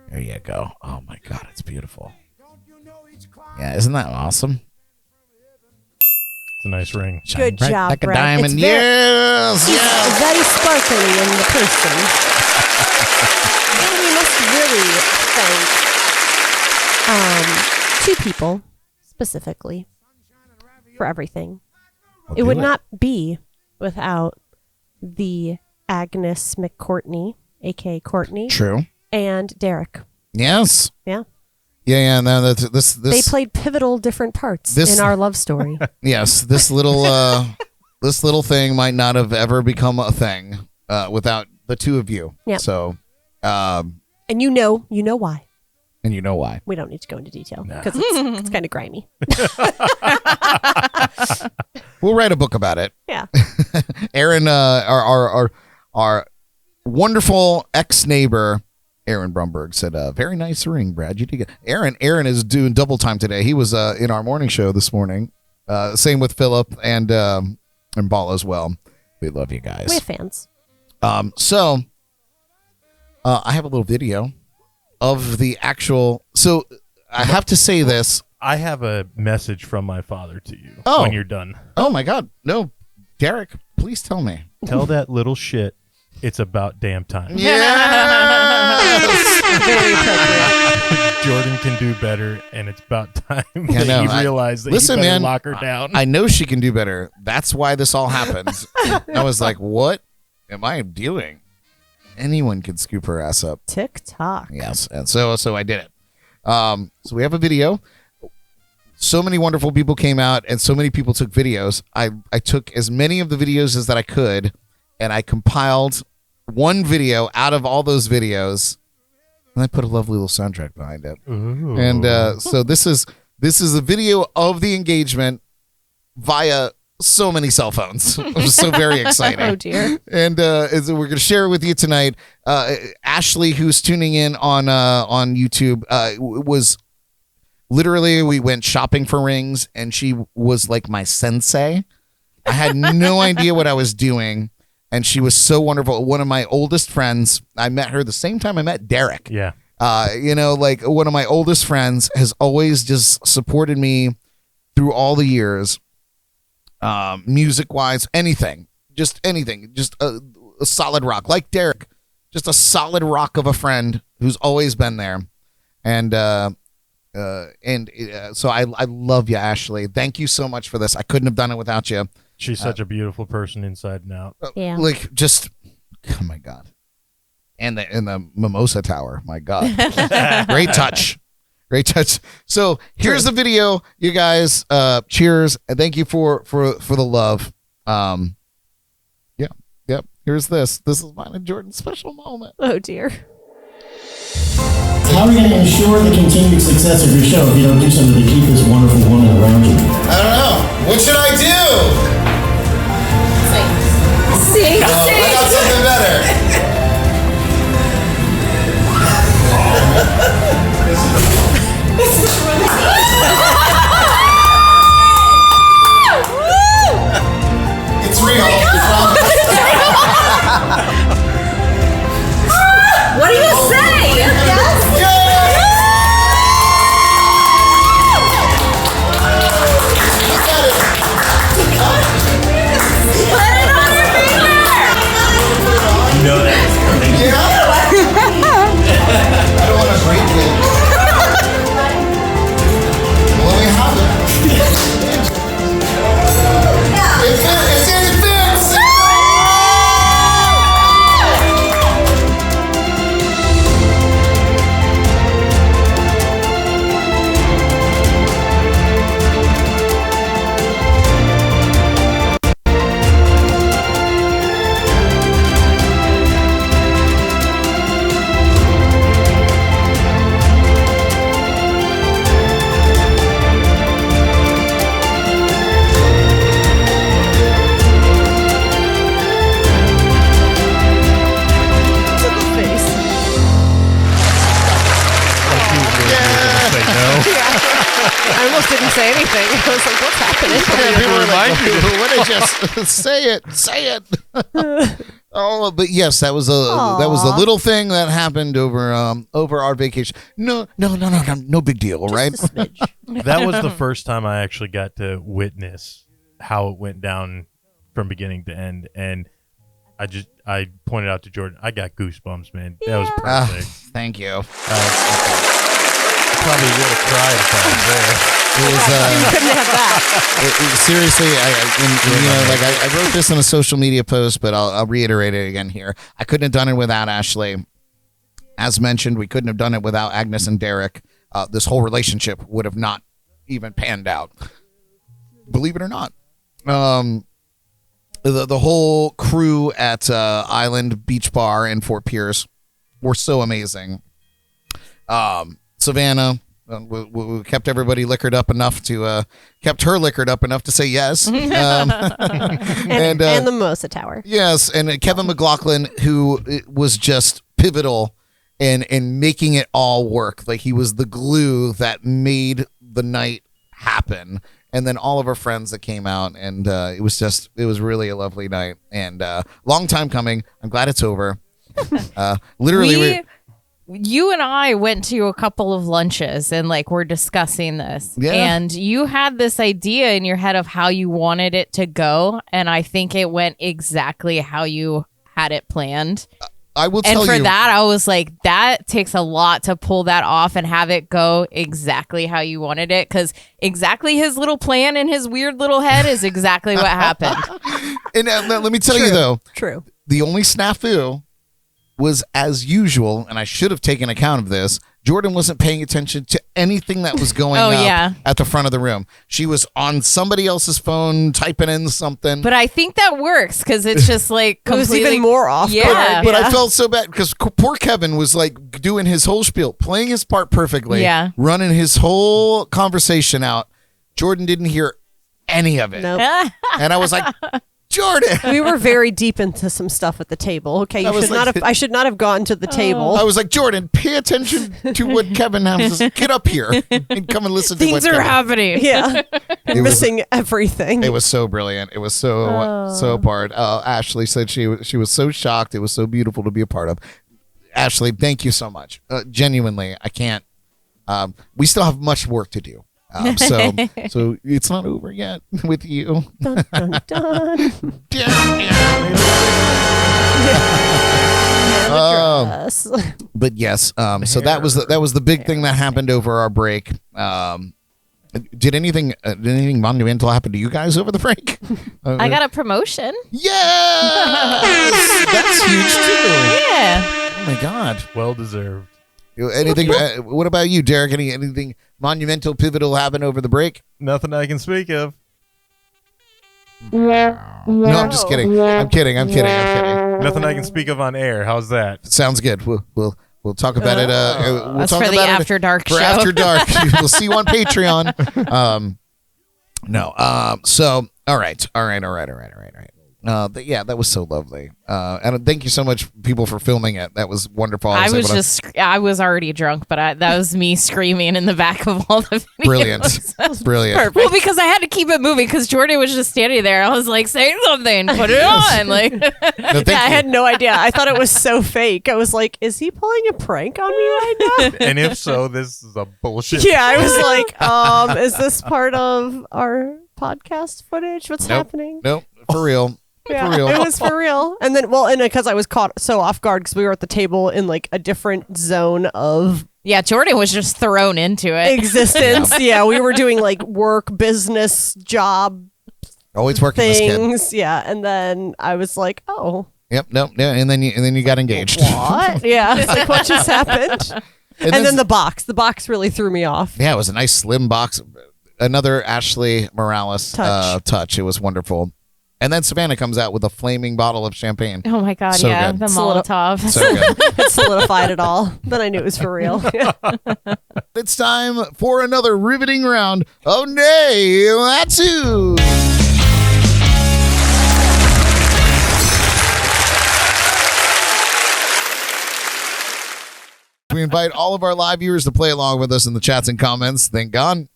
There you go. Oh my God, it's beautiful. Yeah, isn't that awesome? It's a nice ring. Good Bright job, like a Brad. diamond. It's very- Yes, He's yes. very sparkly in the person. And we must really thank two people specifically for everything. We'll It do would not be without the Agnes McCourtney, aka Courtney, True. and Derek. Yes. Yeah. Yeah. No, this. They played pivotal different parts This- in our love story. Yes, this little thing might not have ever become a thing without the two of you. Yeah. So, And you know why. and you know why. We don't need to go into detail because it's kind of grimy. We'll write a book about it. Yeah. Aaron, our wonderful ex-neighbor, Aaron Brumberg, said, very nice ring, Brad. You did get Aaron is doing double time today. He was in our morning show this morning. Same with Philip and Ball as well. We love you guys. We have fans. So I have a little video of the actual. So I have to say this. I have a message from my father to you Oh. when you're done. Oh my God. No, Derek, please tell me. Tell that little shit it's about damn time. Very appropriate. Jordan can do better, and it's about time Yeah, that no, he I- realized that listen, he better man, lock her down. I know she can do better. That's why this all happens. I was like, what am I doing? Anyone can scoop her ass up. TikTok. Yes. And so I did it. So we have a video. So many wonderful people came out and so many people took videos. I took as many of the videos as that I could, and I compiled one video out of all those videos, and I put a lovely little soundtrack behind it. Ooh. And so this is a video of the engagement via so many cell phones. It was so very exciting. Oh dear. And we're going to share it with you tonight. Ashley, who's tuning in on YouTube, was literally, we went shopping for rings, and she was like my sensei. I had no idea what I was doing, and she was so wonderful. One of my oldest friends, I met her the same time I met Derek. Yeah. Like one of my oldest friends has always just supported me through all the years, music-wise, anything, just a solid rock, like Derek, just a solid rock of a friend who's always been there, and so I love you, Ashley. Thank you so much for this. I couldn't have done it without you. She's such a beautiful person inside and out. Yeah. Like, just, oh my God. And the Mimosa Tower, my God. Great touch. So here's the video, you guys. Cheers, and thank you for the love. Yep. Here's this. This is mine and Jordan's special moment. Oh dear. How are we going to ensure the continued success of your show if you don't do something to keep this wonderful woman around you? I don't know. What should I do? Sing. I got something better. It's real. What do you say? Yes. say anything. I was like, what's happening? People were like, what did you say it? Oh, but yes, that was a little thing that happened over our vacation. No big deal, right? That was the first time I actually got to witness how it went down from beginning to end, and I pointed out to Jordyn, I got goosebumps, man. That was perfect. Thank you. I probably would have cried if I was there. It was You couldn't have that. seriously. I wrote this in a social media post, but I'll reiterate it again here. I couldn't have done it without Ashley. As mentioned, we couldn't have done it without Agnes and Derek. This whole relationship would have not even panned out. Believe it or not. The whole crew at Island Beach Bar in Fort Pierce were so amazing. Savannah, we kept everybody liquored up enough to kept her liquored up enough to say yes. And the Mimosa Tower. Yes, and Kevin McLaughlin, who was just pivotal in making it all work. Like, he was the glue that made the night happen. And then all of our friends that came out, and it was really a lovely night, and long time coming. I'm glad it's over. Literally, you and I went to a couple of lunches and we're discussing this. Yeah. And you had this idea in your head of how you wanted it to go, and I think it went exactly how you had it planned. I will tell you. And for that, I was like, that takes a lot to pull that off and have it go exactly how you wanted it, because exactly his little plan in his weird little head is exactly what happened. And let me tell you, though. True. The only snafu was, as usual, and I should have taken account of this, Jordyn wasn't paying attention to anything that was going on at the front of the room. She was on somebody else's phone typing in something. But I think that works, because it's just it was even more off. Yeah. But I felt so bad because poor Kevin was doing his whole spiel, playing his part perfectly, running his whole conversation out. Jordyn didn't hear any of it. Nope. And I was like, Jordyn. We were very deep into some stuff at the table. Okay, I should not have gone to the table. I was like, Jordyn, pay attention to what Kevin has to say. Get up here and come and listen to what things are happening. Yeah, missing everything. It was so brilliant. It was so part. Ashley said she was so shocked. It was so beautiful to be a part of. Ashley, thank you so much. Genuinely, I can't. We still have much work to do. So it's not over yet with you. Dun, dun, dun. But yes, so that was the big thing that happened over our break. Did anything monumental happen to you guys over the break? I got a promotion. Yeah, that's huge too. Yeah. Oh my God, Well deserved. Anything? What about you, Derek? Anything monumental, pivotal happen over the break? Nothing I can speak of. No, I'm just kidding. I'm kidding. Nothing I can speak of on air. How's that? Sounds good. We'll talk about it. We'll That's talk for the about After Dark for show. After Dark. We'll see you on Patreon. No. So all right. But yeah, that was so lovely. And thank you so much, people, for filming it. That was wonderful. I was already drunk, but that was me screaming in the back of all the videos. Brilliant. Well, because I had to keep it moving, because Jordyn was just standing there. I was like, say something, put it on. I had no idea. I thought it was so fake. I was like, is he pulling a prank on me right now? And if so, this is a bullshit. Yeah, I was like, is this part of our podcast footage? What's happening? Nope, for real. Yeah, for real. It was for real. And then, and because I was caught so off guard because we were at the table in a different zone of Jordyn was just thrown into it. Existence. Yeah, we were doing work, business, job Always working things. this kid. Yeah, and then I was like, oh. Yep. Nope. Yeah. And then you got engaged. What? Yeah. It's like, what just happened? And then the box really threw me off. Yeah, it was a nice slim box. Another Ashley Morales touch. It was wonderful. And then Savannah comes out with a flaming bottle of champagne. Oh my God, so yeah. good. The Molotov. So good. It solidified it all. Then I knew it was for real. It's time for another riveting round of Nay Matsu. We invite all of our live viewers to play along with us in the chats and comments. Thank God.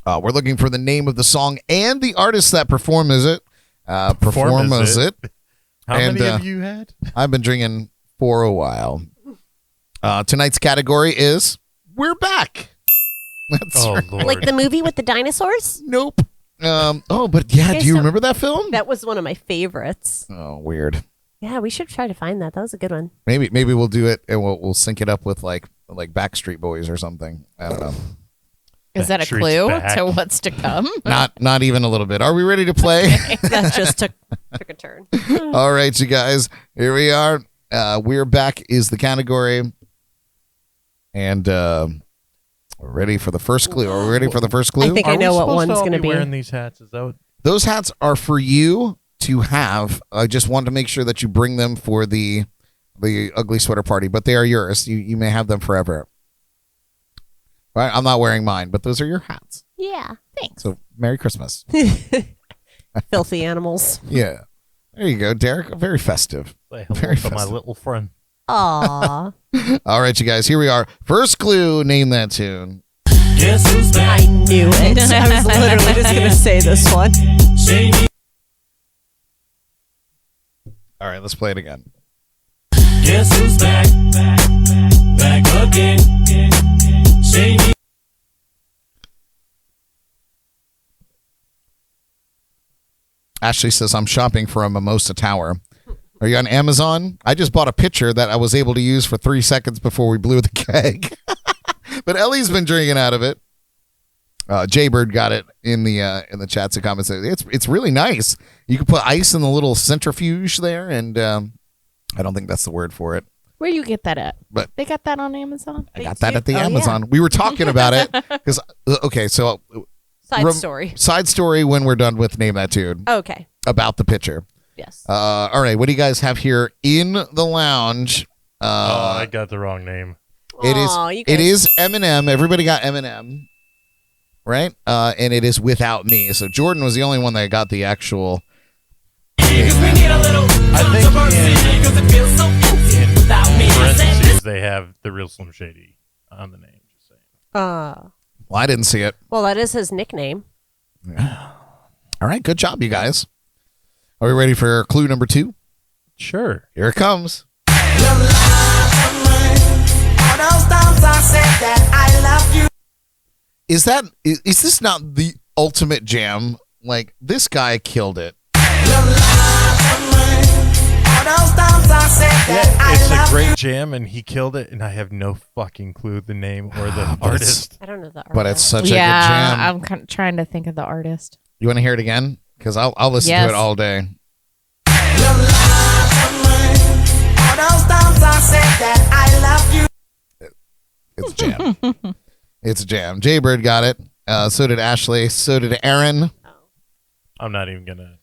We're looking for the name of the song and the artist that performs it. Performs it. How many have you had? I've been drinking for a while. Tonight's category is We're Back. That's right. Lord. Like the movie with the dinosaurs? Nope. But yeah, Okay, do you so- remember that film? That was one of my favorites. Oh, weird. Yeah, we should try to find that. That was a good one. Maybe we'll do it and we'll sync it up with like Backstreet Boys or something. I don't know. Is that a Backstreet's clue back. to what's to come? Not even a little bit. Are we ready to play? That just took a turn. All right, you guys. Here we are. We're Back is the category. And we're ready for the first clue. Are we ready for the first clue? I think I know what one's going to be. Wearing these hats? Is that what? Those hats are for you to have. I just want to make sure that you bring them for the ugly sweater party, but they are yours. You may have them forever. Right? I'm not wearing mine, but those are your hats. Yeah. Thanks. So Merry Christmas. Filthy animals. Yeah. There you go, Derek. Very festive. Say hello Very to my festive. little friend. Aw. All right, you guys. Here we are. First clue. Name that tune. I knew it. I was literally just going to say this one. All right, let's play it again. Guess who's back? Back again. Shady. Ashley says, I'm shopping for a mimosa tower. Are you on Amazon? I just bought a pitcher that I was able to use for 3 seconds before we blew the keg. But Ellie's been drinking out of it. Jaybird got it in the chats and comments. It's really nice. You can put ice in the little centrifuge there, and I don't think that's the word for it. Where you get that at? But They got that on Amazon? I got that at the Oh, yeah. Amazon. We were talking about it because so Side story. Side story when we're done with Name That Tune Okay. about the pitcher. Yes. All right, what do you guys have here in the lounge? I got the wrong name. Aw, you It guys- is Eminem. Everybody got Eminem, right? And it is Without Me. So Jordan was the only one that got the actual. In parentheses, they have the real Slim Shady on the name. Just saying. Well, I didn't see it. Well, that is his nickname. All right, good job, you guys. Are we ready for clue number 2? Sure. Here it comes. Is this not the ultimate jam? Like, this guy killed it. It's a great jam, and he killed it, and I have no fucking clue the name or the But artist. I don't know the artist. But it's such a good Yeah, jam. I'm kind of trying to think of the artist. You want to hear it again? Because I'll listen Yes. to it all day. It's a jam. It's a jam. Jaybird got it. So did Ashley. So did Aaron. I'm not even gonna.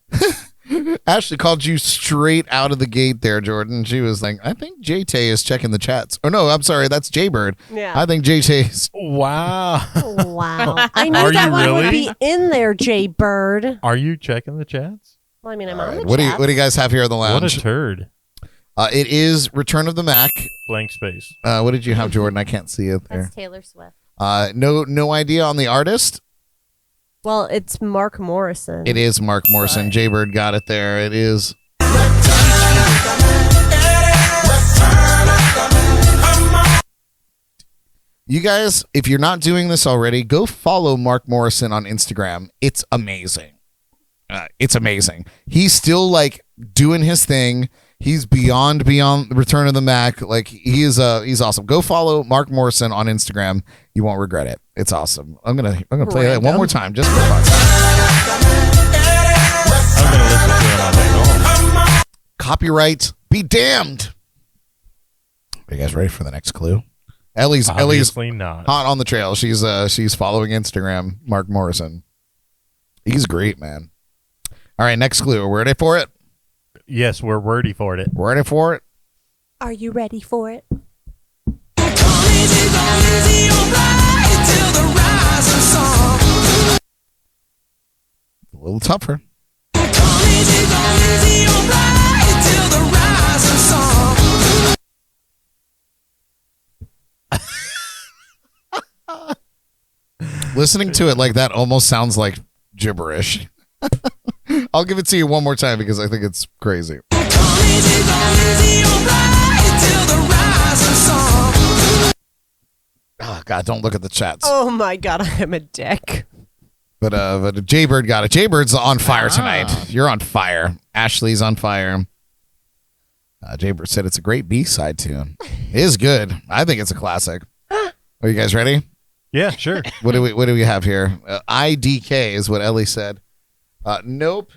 Ashley called you straight out of the gate there, Jordan. She was like, I think JT is checking the chats. Oh, no, I'm sorry. That's Jaybird. Yeah. I think JT is. Wow. Wow. I knew Are that you one would really? be in there, Jay Bird. Are you checking the chats? Well, I mean, I'm All on right, the what do chat. you guys have here on the What a lounge? turd. It is Return of the Mac. Blank space. What did you have, Jordan? I can't see it there. That's Taylor Swift. No idea on the artist. Well, it's Mark Morrison. It is Mark Morrison. Jaybird got it there. It is. You guys, if you're not doing this already, go follow Mark Morrison on Instagram. It's amazing. It's amazing. He's still like doing his thing. He's beyond Return of the Mac. Like he's awesome. Go follow Mark Morrison on Instagram. You won't regret it. It's awesome. I'm gonna play that one more time just for fun. I'm gonna listen to it on my own. Copyright be damned. Are you guys ready for the next clue? Ellie's Obviously not. hot on the trail. She's following Instagram. Mark Morrison. He's great, man. All right, next clue. Are we ready for it? Yes, we're wordy for it. We're ready for it. Are you ready for it? A little tougher. Listening to it like that almost sounds like gibberish. I'll give it to you one more time because I think it's crazy. Oh, God, don't look at the chats. Oh my God, I am a dick. But Jaybird got it. Jaybird's on fire tonight. You're on fire. Ashley's on fire. Jaybird said it's a great B-side tune. It is good. I think it's a classic. Are you guys ready? Yeah, sure. What do we have here? IDK is what Ellie said. Nope.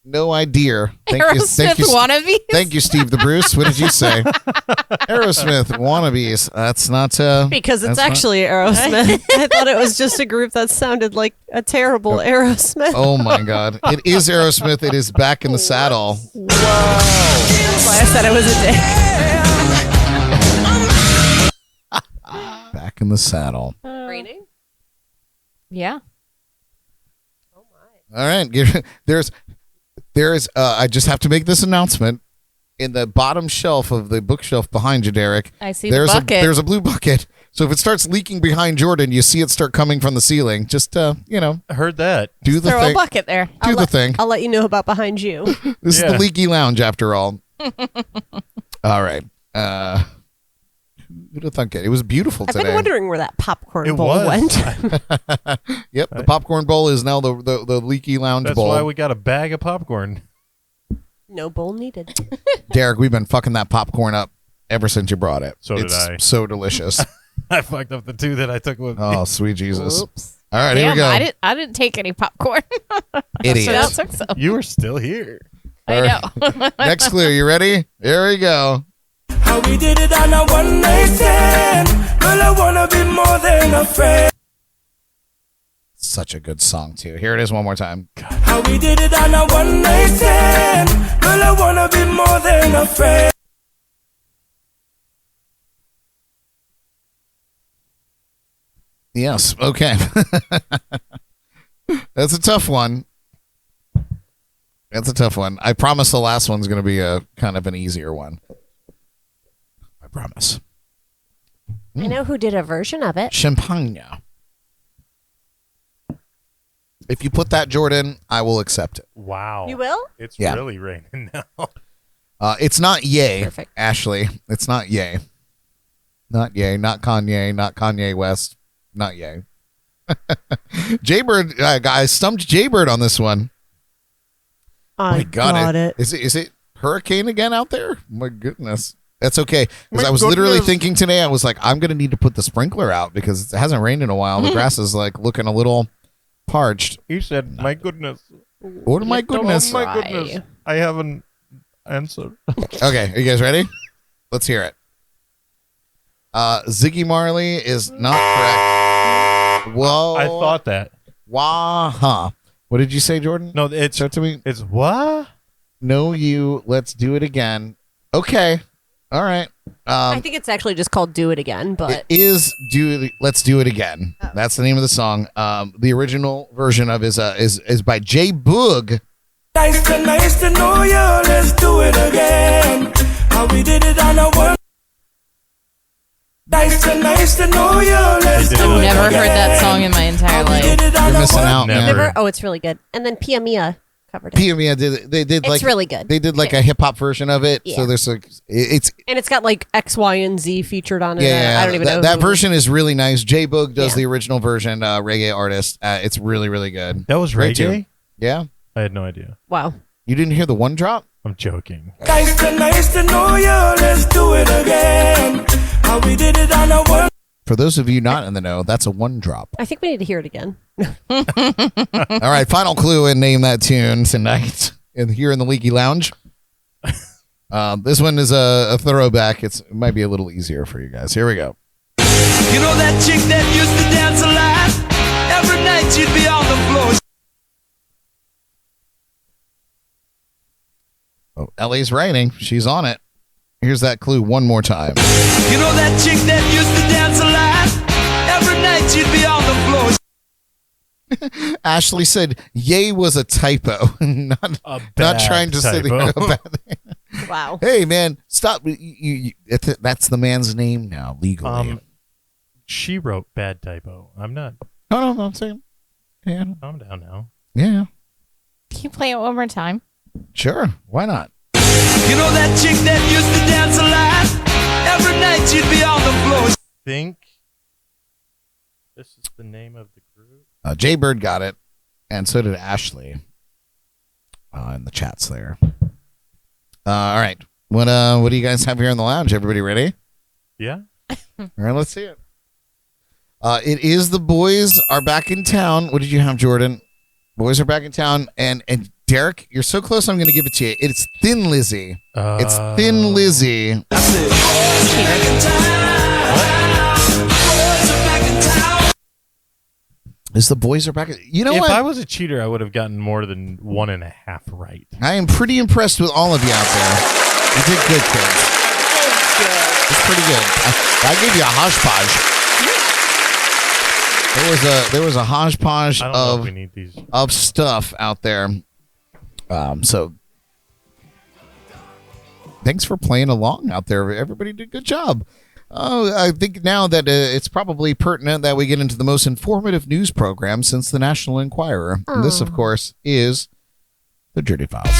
No idea. Aerosmith wannabe. Thank you, Steve the Bruce. What did you say? Aerosmith wannabes. That's not Because it's that's actually Aerosmith. I thought it was just a group that sounded like a terrible Aerosmith. Oh my God! It is Aerosmith. It is Back in the Saddle. Whoa! That's why I said I was a dick. Back in the Saddle. Raining? Yeah. Oh my! All right. There's. I just have to make this announcement. In the bottom shelf of the bookshelf behind you, Derek, I see there's the bucket. there's a blue bucket. So if it starts leaking behind Jordyn, you see it start coming from the ceiling. Just I heard that. do the Throw thing. a bucket there. Do the thing. I'll let you know about behind you. This is Yeah. the leaky lounge, after all. All right. Who'd have thunk it? It was beautiful I've today. been wondering where that popcorn It bowl was. went. Yep, the popcorn bowl is now the leaky lounge That's bowl. why we got a bag of popcorn. No bowl needed. Derek, we've been fucking that popcorn up ever since you brought it. So did it's I. so delicious. I fucked up the two that I took with me. Oh, sweet Jesus. Oops. All right, here we Damn, go. I didn't take any popcorn. Idiot. I took some. You were still here. I know. Next clue, you ready? Here we go. How we did it on a one night stand. Girl, I wanna be more than a friend. Such a good song, too. Here it is one more time. How we did it on a one night stand. Girl, I wanna be more than a friend. Yes, okay. That's a tough one. That's a tough one. I promise the last one's going to be a kind of an easier one. I promise. I know who did a version of it. Champagne. If you put that, Jordyn, I will accept it. Wow. You will? It's Yeah. really raining now. It's not Yay, Perfect. Ashley. It's not Yay. Not Yay, not Kanye, not Kanye West. Not Yay. Jaybird, I stumped Jaybird on this one. I My God, got it. Is it hurricane again out there? My goodness. That's okay. Because My I was literally goodness. thinking today, I was like, I'm going to need to put the sprinkler out because it hasn't rained in a while. The grass is like looking a little parched. You said, my goodness. Oh, my goodness. Oh, my goodness. I have an answer. Okay, are you guys ready? Let's hear it. Ziggy Marley is not correct. Whoa. I thought that. Wah-huh. What did you say, Jordyn? No, it's Start to me. it's what? No, you. Let's do it again. Okay. All right. I think it's actually just called "Do It Again," It but is Let's Do It Again. That's the name of the song. The original version of is by J Boog. Nice to know you. Let's do it again. How we did it on a one. Nice to know you. Let's do I've it never again. heard that song in my entire How we life. did it on You're a missing one- out, man. Never. never. Oh, it's really good. And then Pia Mia covered it, Pia Mia did. They did It's like really good. They did like a hip hop version of it. So Yeah. there's it's and it's got like X, Y, and Z featured on it. yeah. I don't even know that who- version is really nice. J Boog does Yeah. the original version. Reggae artist. It's really really good. That was Great tune. reggae? Yeah. I had no idea. Wow. You didn't hear the one drop? I'm joking. Nice to know you. Let's do it again. How we did it on a one. For those of you not in the know, that's a one drop. I think we need to hear it again. All right, final clue and name that tune tonight here in the Leaky Lounge. This one is a throwback. It might be a little easier for you guys. Here we go. You know that chick that used to dance a lot? Every night she'd be on the floor. Oh, Ellie's writing. She's on it. Here's that clue one more time. You know that chick that used to dance a lot? Every night she'd be on the floor. Ashley said, "Yay" was a typo, not bad trying to say typo. the Wow. Hey, man, stop! That's the man's name now legally. She wrote bad typo. I'm not No, I'm saying. Yeah. Calm down now. Yeah. Can you play it one more time? Sure. Why not? You know that chick that used to dance a lot? Every night she'd be on the floor. Think this is the name of the group. Jay Bird got it, and so did Ashley. In the chats there. All right. What do you guys have here in the lounge? Everybody ready? Yeah. All right, let's see it. It is The Boys Are Back in Town. What did you have, Jordan? Boys Are Back in Town. And Derek, you're so close, I'm going to give it to you. It's Thin Lizzy. It's Thin Lizzy. Is The Boys Are Back in... You know if what? I was a cheater, I would have gotten more than 1.5 right. I am pretty impressed with all of you out there. You did good, kids. It's pretty good. I gave you a hodgepodge. There was a hodgepodge I don't know if we need these. of stuff out there. So thanks for playing along out there. Everybody did a good job. I think now that it's probably pertinent that we get into the most informative news program since the National Enquirer. And this, of course, is the Dirty Files.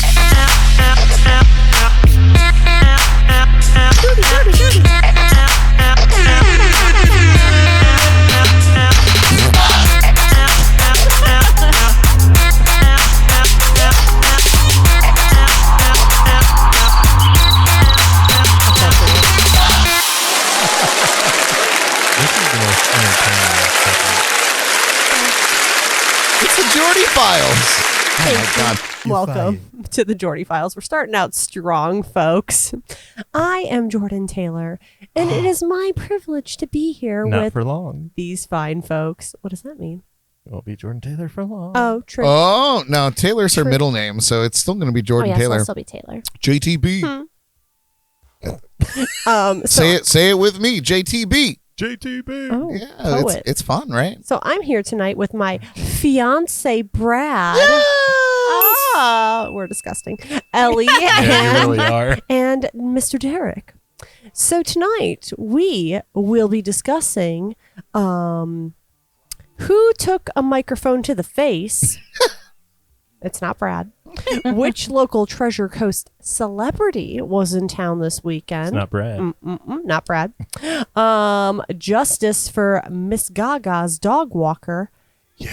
It's the Jordyn Files. Oh my God. Welcome to the Jordyn Files. We're starting out strong, folks. I am Jordyn Taylor, and it is my privilege to be here Not with for long. these fine folks. What does that mean? It won't be Jordan Taylor for long. Oh, true. Oh, no. Taylor's her middle name, so it's still going to be Jordyn yes, Taylor. I'll still be Taylor. JTB. So, Say it with me. JTB. JTB. oh, Yeah, poet. it's fun, right? So I'm here tonight with my fiance Brad. We're disgusting. Ellie Yeah, you and, really are. and Mr. Derek. So tonight we will be discussing who took a microphone to the face. It's not Brad. Which local Treasure Coast celebrity was in town this weekend? It's not Brad. Not Brad. Justice for Miss Gaga's dog walker,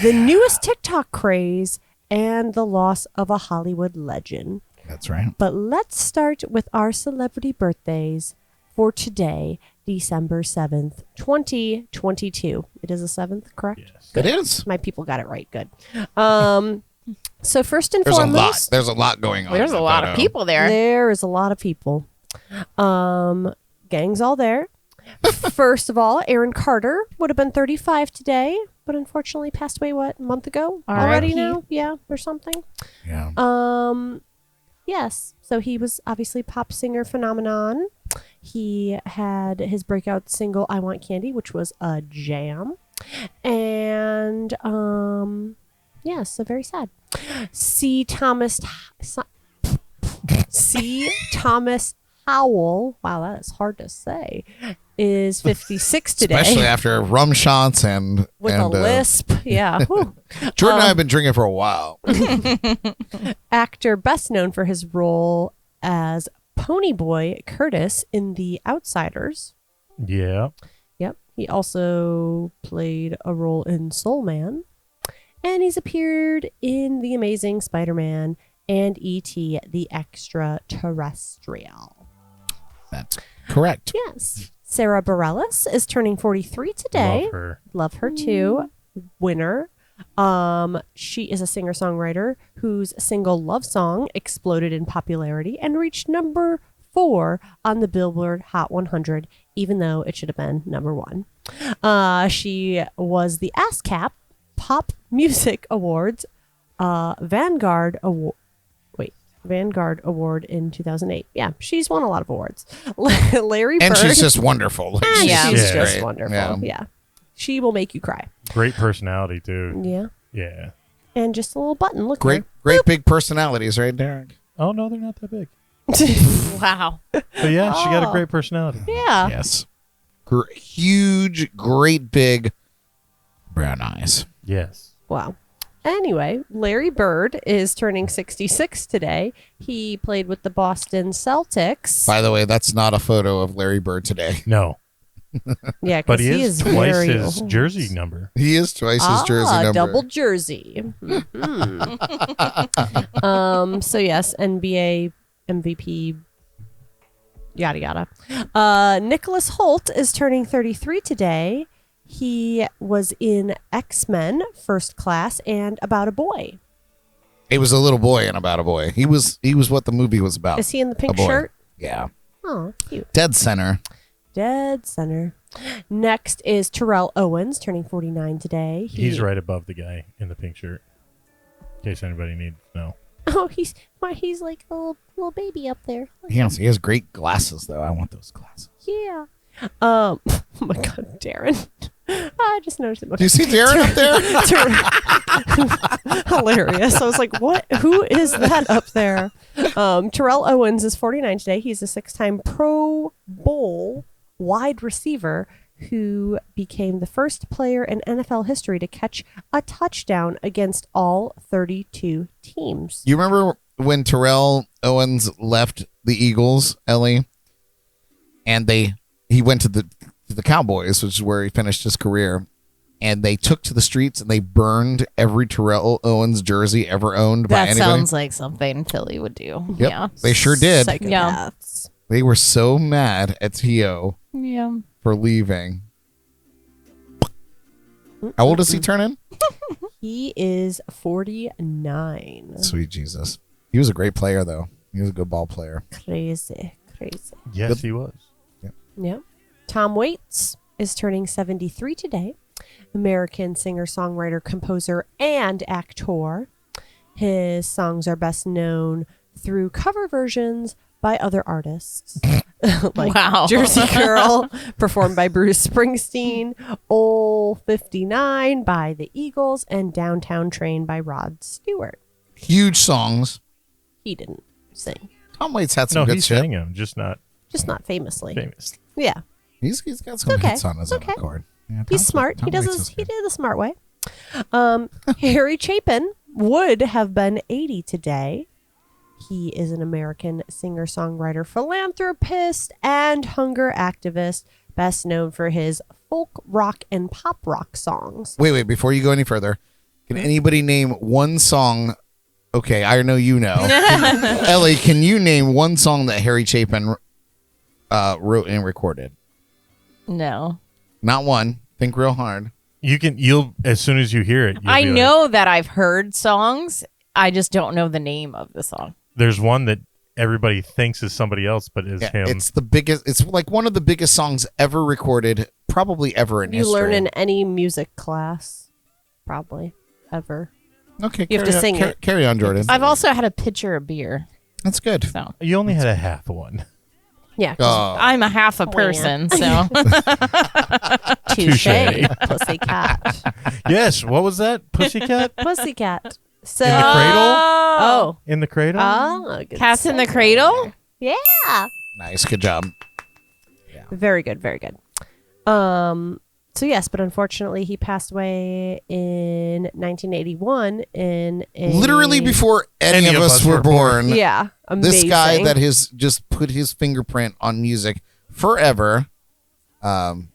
the newest TikTok craze, and the loss of a Hollywood legend. That's right. But let's start with our celebrity birthdays for today, December 7th, 2022. It is the 7th, correct? Yes. It is. My people got it right. Good. So first and There's a lot. foremost, There's a lot going on. There's a lot of people there. there is a lot of people. Gang's all there. First of all, Aaron Carter would have been 35 today, but unfortunately passed away, a month ago already R.I.P. now? Yeah, or something. Yeah. Yes. So he was obviously pop singer phenomenon. He had his breakout single, I Want Candy, which was a jam. And, yeah, so very sad. C. Thomas Howell, wow, that is hard to say, is 56 today. Especially after rum shots and with a lisp. Yeah. Whew. Jordan and I have been drinking for a while. Actor best known for his role as Ponyboy Curtis in The Outsiders. Yeah. Yep. He also played a role in Soul Man. And he's appeared in The Amazing Spider-Man and E.T. the Extraterrestrial. That's correct. Yes. Sarah Bareilles is turning 43 today. Love her. Love her too. Winner. She is a singer-songwriter whose single Love Song exploded in popularity and reached number 4 on the Billboard Hot 100, even though it should have been number 1. She was the ASCAP Pop Music Awards Vanguard Award in 2008. Yeah, she's won a lot of awards. Larry And Bird. she's just wonderful. Yeah, she's Yeah. just great. wonderful. Yeah. Yeah. She will make you cry. Great personality, too. Yeah. Yeah. And just a little button. Look Great big personalities, right, Derek? Oh, no, they're not that big. Wow. But yeah, she got a Oh. great personality. Yeah. Yes. Huge, great big Brown eyes. Yes. Wow. Anyway, Larry Bird is turning 66 today. He played with the Boston Celtics. By the way, that's not a photo of Larry Bird today. No. Yeah, But because he is twice very his old. jersey number. He is twice his jersey number. Double jersey. So yes, NBA MVP. Yada yada. Nicholas Hoult is turning 33 today. He was in X-Men First Class and About a Boy. He was a little boy in About a Boy. He was what the movie was about. Is he in the pink A boy. shirt? Yeah. Oh, cute. Dead center. Dead center. Next is Terrell Owens, turning 49 today. He's right above the guy in the pink shirt. In case anybody needs to know. Oh, he's like a little baby up there. He has great glasses, though. I want those glasses. Yeah. Oh my God, Darren. I just noticed it. Do you see Darren up there? Hilarious. I was like, what? Who is that up there? Terrell Owens is 49 today. He's a 6-time Pro Bowl wide receiver who became the first player in NFL history to catch a touchdown against all 32 teams. You remember when Terrell Owens left the Eagles, Ellie, and he went to the Cowboys, which is where he finished his career, and they took to the streets and they burned every Terrell Owens jersey ever owned by That anybody? sounds like something Philly would do. Yep, Yeah. they sure did. Psychopaths. They were so mad at T.O. Yeah. for leaving. How old is he turning? He is 49. Sweet Jesus. He was a great player, though. He was a good ball player. Crazy. Yes, he was. Yep. Tom Waits is turning 73 today. American singer, songwriter, composer, and actor. His songs are best known through cover versions by other artists. Like Wow. Jersey Girl, performed by Bruce Springsteen, Ol' 59 by the Eagles, and Downtown Train by Rod Stewart. Huge songs. He didn't sing. Tom Waits had some No, good he shit. sang him, just not Not famously. famous. Yeah. He's got some okay. hits on his It's own okay. accord. Yeah, He's Tom- smart. Tom He does Waits his, is he good. did it the smart way. Harry Chapin would have been 80 today. He is an American singer, songwriter, philanthropist, and hunger activist, best known for his folk rock and pop rock songs. Wait, before you go any further, can anybody name one song? Okay, I know you know. Ellie, can you name one song that Harry Chapin wrote and recorded? No. Not one. Think real hard. You'll as soon as you hear it. You'll I be like, know that I've heard songs. I just don't know the name of the song. there's one that everybody thinks is somebody else, but is him. It's the biggest. It's like one of the biggest songs ever recorded, probably ever in You history. learn in any music class, probably, ever. Okay, You have to sing it. Carry on, Jordan. I've also had a pitcher of beer. That's good. So You only had a half one. Yeah. 'cause Oh, I'm a half a person, so touche, touche. pussycat. Yes. What was that? Pussycat Pussycat. So, in the cradle. oh, In the cradle. good Cats in the segue. Cradle. Yeah. nice. Good job. Very good, very good. So yes, but unfortunately he passed away in 1981 in a Literally before any of us were born. Yeah, amazing. This guy that has just put his fingerprint on music forever. I'm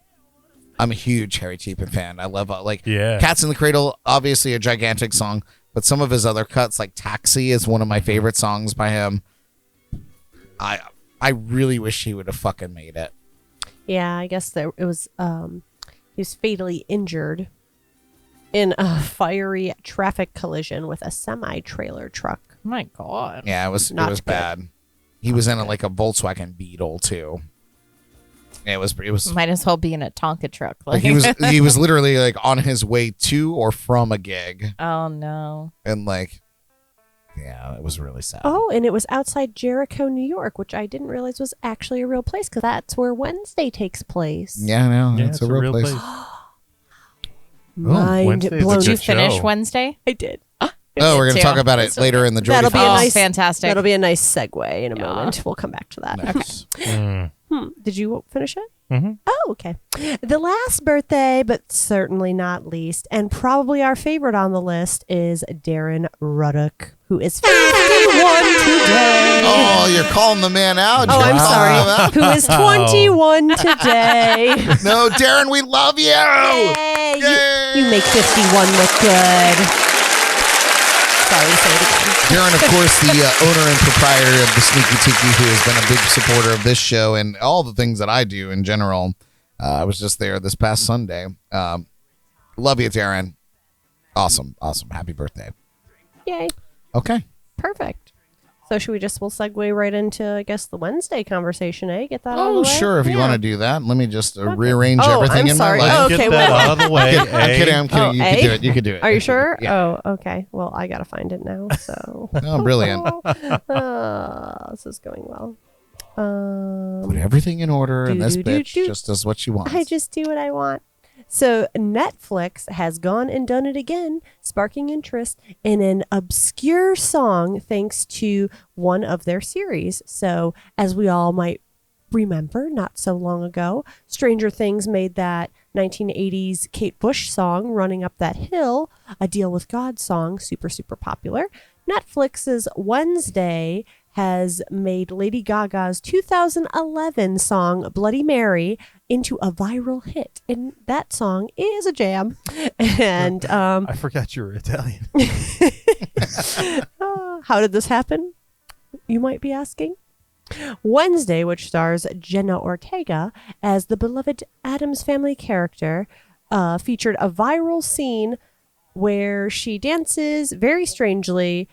a huge Harry Chapin fan. I love Yeah. Cats in the Cradle, obviously a gigantic song, but some of his other cuts, like Taxi, is one of my favorite songs by him. I really wish he would have fucking made it. Yeah, I guess it was. He was fatally injured in a fiery traffic collision with a semi-trailer truck. My God. Yeah, it was Not good. bad. He was in a Volkswagen Beetle too. It was Might as well be in a Tonka truck. like he was literally like on his way to or from a gig, Oh no. and yeah, it was really sad. Oh, and it was outside Jericho, New York, which I didn't realize was actually a real place because that's where Wednesday takes place. Yeah, I know. Yeah, it's a real place. Mind Wednesday is a blown. Did you good finish show. Wednesday? I did. Oh, we're gonna too. talk about it later in the Jordy That'll be a Oh, nice, fantastic. That'll be a nice segue in a Yeah. moment. We'll come back to that. Nice. Mm. Did you finish it? Mm-hmm. Oh, okay. The last birthday, but certainly not least, and probably our favorite on the list, is Darren Ruddock, who is 51 today. Oh, you're calling the man out. Oh, You're I'm calling him sorry. out. Who is 21 today. No, Darren, we love you. Yay. Yay. You make 51 look good. Sorry to say it again. Darren, of course, the owner and proprietor of the Sneaky Tiki, who has been a big supporter of this show and all the things that I do in general. I was just there this past Sunday. Love you, Darren. Awesome. Happy birthday. Yay. Okay. Perfect. So should we we'll segue right into, I guess, the Wednesday conversation, eh? Get that out of the Oh, way? sure. If you Yeah. want to do that, let me just rearrange Oh, everything I'm in sorry. my life. Oh, okay, Get that well- out of the way. I'm kidding. Oh, You A? can do it. You can do it. Are you sure? Yeah. Oh, okay. Well, I got to find it now, so. Oh, brilliant. This is going well. Put everything in order, and this do, bitch do. just does what she wants. I just do what I want. So Netflix has gone and done it again, sparking interest in an obscure song thanks to one of their series. So as we all might remember, not so long ago, Stranger Things made that 1980s Kate Bush song, Running Up That Hill, a Deal with God song, super, super popular. Netflix's Wednesday has made Lady Gaga's 2011 song Bloody Mary into a viral hit. And that song is a jam. And I forgot you were Italian. how did this happen? You might be asking. Wednesday, which stars Jenna Ortega as the beloved Addams Family character, featured a viral scene where she dances very strangely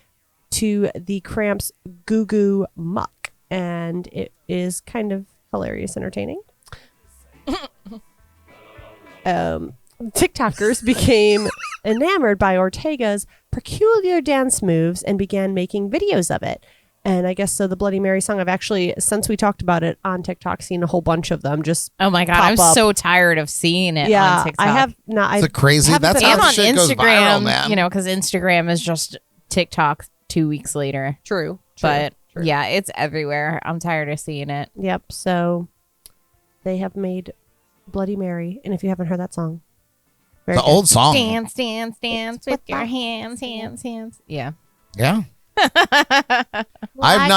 to the Cramps' Goo Goo Muck, and it is kind of hilarious, entertaining. TikTokers became enamored by Ortega's peculiar dance moves and began making videos of it. And I guess so the Bloody Mary song, I've actually, since we talked about it on TikTok, seen a whole bunch of them just Oh my God, pop I'm up. so tired of seeing it Yeah, on TikTok. I have not. It's crazy. haven't That's been and how on shit goes Instagram, viral, man. you know, because Instagram is just TikTok 2 weeks later. True. But true. yeah, it's everywhere. I'm tired of seeing it. Yep. So they have made Bloody Mary. And if you haven't heard that song, very The good. old song. Dance, dance, dance It's with with your the- hands, hands, hands. Yeah. Yeah. I have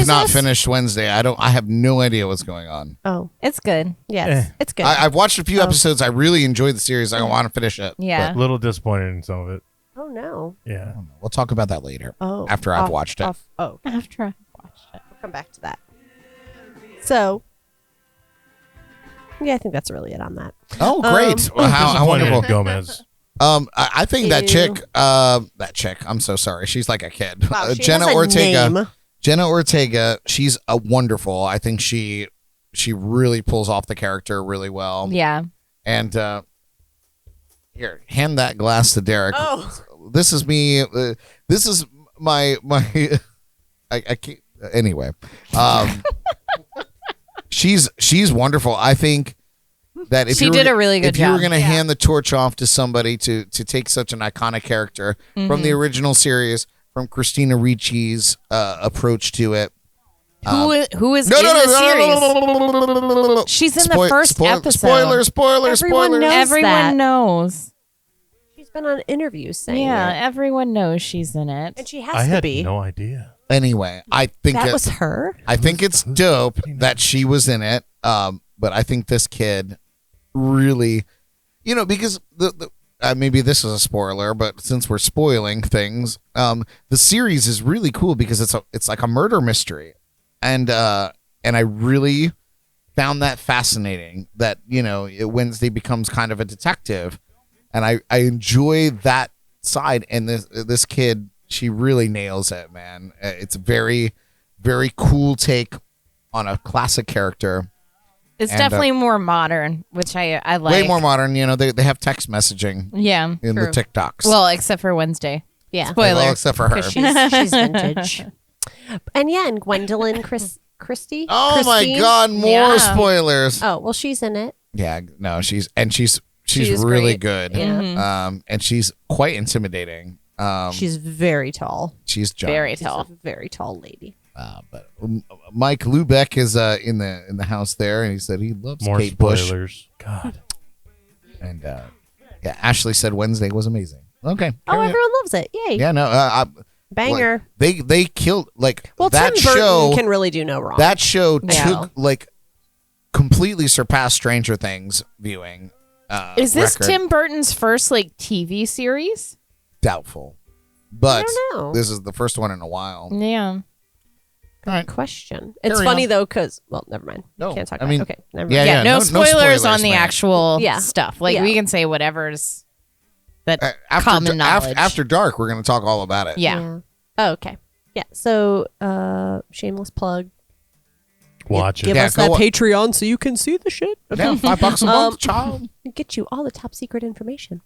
not Jesus. finished Wednesday. I have no idea what's going on. Oh, It's good. yes. It's good. I've watched a few Oh. episodes. I really enjoyed the series. I want to finish it. Yeah. A little disappointed in some of it. oh, no. Yeah. But we'll talk about that later. Oh. After I've watched it. Oh, After I watched it. we'll come back to that. So, yeah, I think that's really it on that. Oh, great. Well, how Disappointed in wonderful. Gomez. I think that Ew. chick, I'm so sorry. She's like a kid. Wow, she Jenna has a Ortega. name. Jenna Ortega, she's a wonderful. I think she really pulls off the character really well. Yeah. And here, hand that glass to Derek. Oh. This is me. This is my. I can't. Anyway, she's wonderful. I think that if She you were, did a really good if you were job. going to Yeah. hand the torch off to somebody to take such an iconic character from the original series, from Christina Ricci's approach to it. Who is in No, the series? no. She's in the first episode. Spoilers. Everyone knows Everyone that. knows. She's been on interviews saying Yeah, it. everyone knows she's in it. And she has I to had be. no idea. Anyway, I think That was her? I think it's dope that she was in it. But I think this kid really, because the maybe this is a spoiler, but since we're spoiling things, the series is really cool because it's like a murder mystery, and I really found that fascinating. That Wednesday becomes kind of a detective, and I enjoy that side. And this kid, she really nails it, man. It's a very, very cool take on a classic character. It's And, definitely more modern, which I like. Way more modern. They have text messaging Yeah. in the TikToks. Well, except for Wednesday. Yeah. Spoiler. Well, except for her. 'Cause she's vintage. And yeah, and Gwendolyn Christie. Oh Christine. my God! More Yeah. spoilers. Oh, well, she's in it. Yeah, no, she's She's really great. good. Yeah. And she's quite intimidating. She's very tall. She's giant. Very She's tall. a very tall lady. But Mike Lubeck is in the house there, and he said he loves More Kate Bush. spoilers. God. And yeah, Ashley said Wednesday was amazing. Okay. Oh, everyone loves it. Yay. Yeah, no, Banger. like, they killed Well, that Tim Burton show. can really do no wrong. That show Yeah. took completely surpassed Stranger Things viewing. Is this record. Tim Burton's first TV series? Doubtful, but I don't know. this is the first one in a while. Yeah. All right. Question. It's Carry funny on. though, because never mind. No, Can't talk I about mean, it. Okay, never yeah, mind. Yeah, no, no spoilers on the man. actual Yeah. stuff. Yeah. We can say whatever's that After, common knowledge. after dark, we're going to talk all about it. yeah. Oh, okay. Yeah. So, shameless plug. Watch Give it. Yeah, us go that wa- Patreon so you can see the shit. Yeah, $5 a month, child. Get you all the top secret information.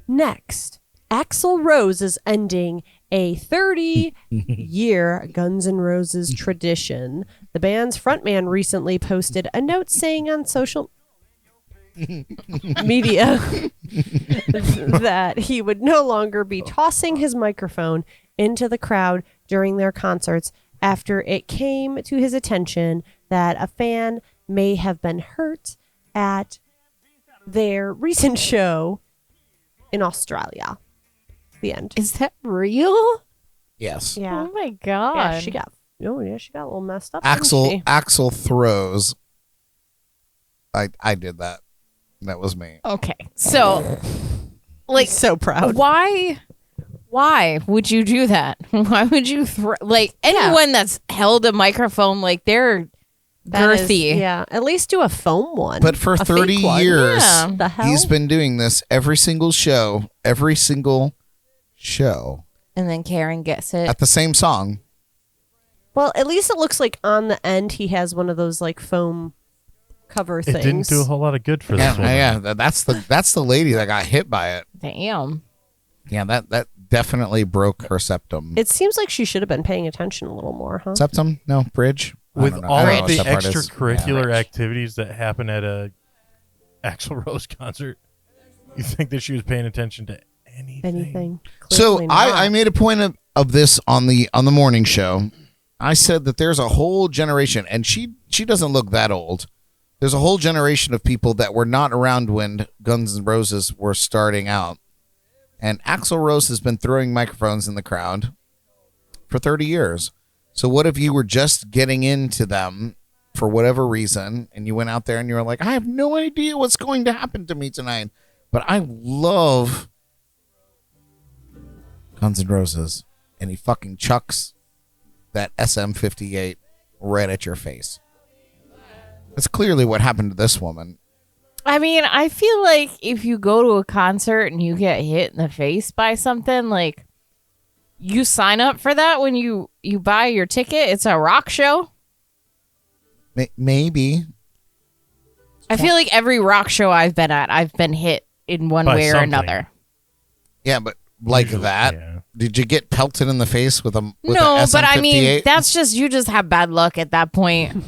Next, Axl Rose is ending a 30-year Guns N' Roses tradition. The band's frontman recently posted a note saying on social media that he would no longer be tossing his microphone into the crowd during their concerts after it came to his attention that a fan may have been hurt at their recent show in Australia. The end. Is that real? Yes. Yeah. Oh my god. Yeah, she got a little messed up. didn't she? Axel throws. I did that. That was me. Okay. So So proud. Why would you do that? Why would you anyone that's held a microphone That they're is- girthy. yeah. At least do a foam one. But for A fake 30 one. years, Yeah. The hell? he's been doing this every single show And then Karen gets it. at the same song. Well, at least it looks like on the end he has one of those foam cover It things. didn't do a whole lot of good for Yeah, this woman. yeah. That's the lady that got hit by it. Damn. Yeah, that definitely broke her septum. It seems like she should have been paying attention a little more, huh? Septum? No, bridge. I With don't know. all I don't know of what the that part is. extracurricular Yeah. activities that happen at a Axl Rose concert, you think that she was paying attention to anything? So Clearly not. I made a point of this on the morning show. I said that there's a whole generation, and she doesn't look that old. There's a whole generation of people that were not around when Guns N' Roses were starting out. And Axl Rose has been throwing microphones in the crowd for 30 years. So what if you were just getting into them for whatever reason, and you went out there and you were like, I have no idea what's going to happen to me tonight, but I love Guns N' Roses, and he fucking chucks that SM58 right at your face. That's clearly what happened to this woman. I mean, I feel like if you go to a concert and you get hit in the face by something, you sign up for that when you buy your ticket. It's a rock show. Maybe. I feel like every rock show I've been at, I've been hit in one By way or something. another. Yeah, but like Usually, that. yeah. Did you get pelted in the face with a No, but I mean, SM58? that's just, you just have bad luck at that point.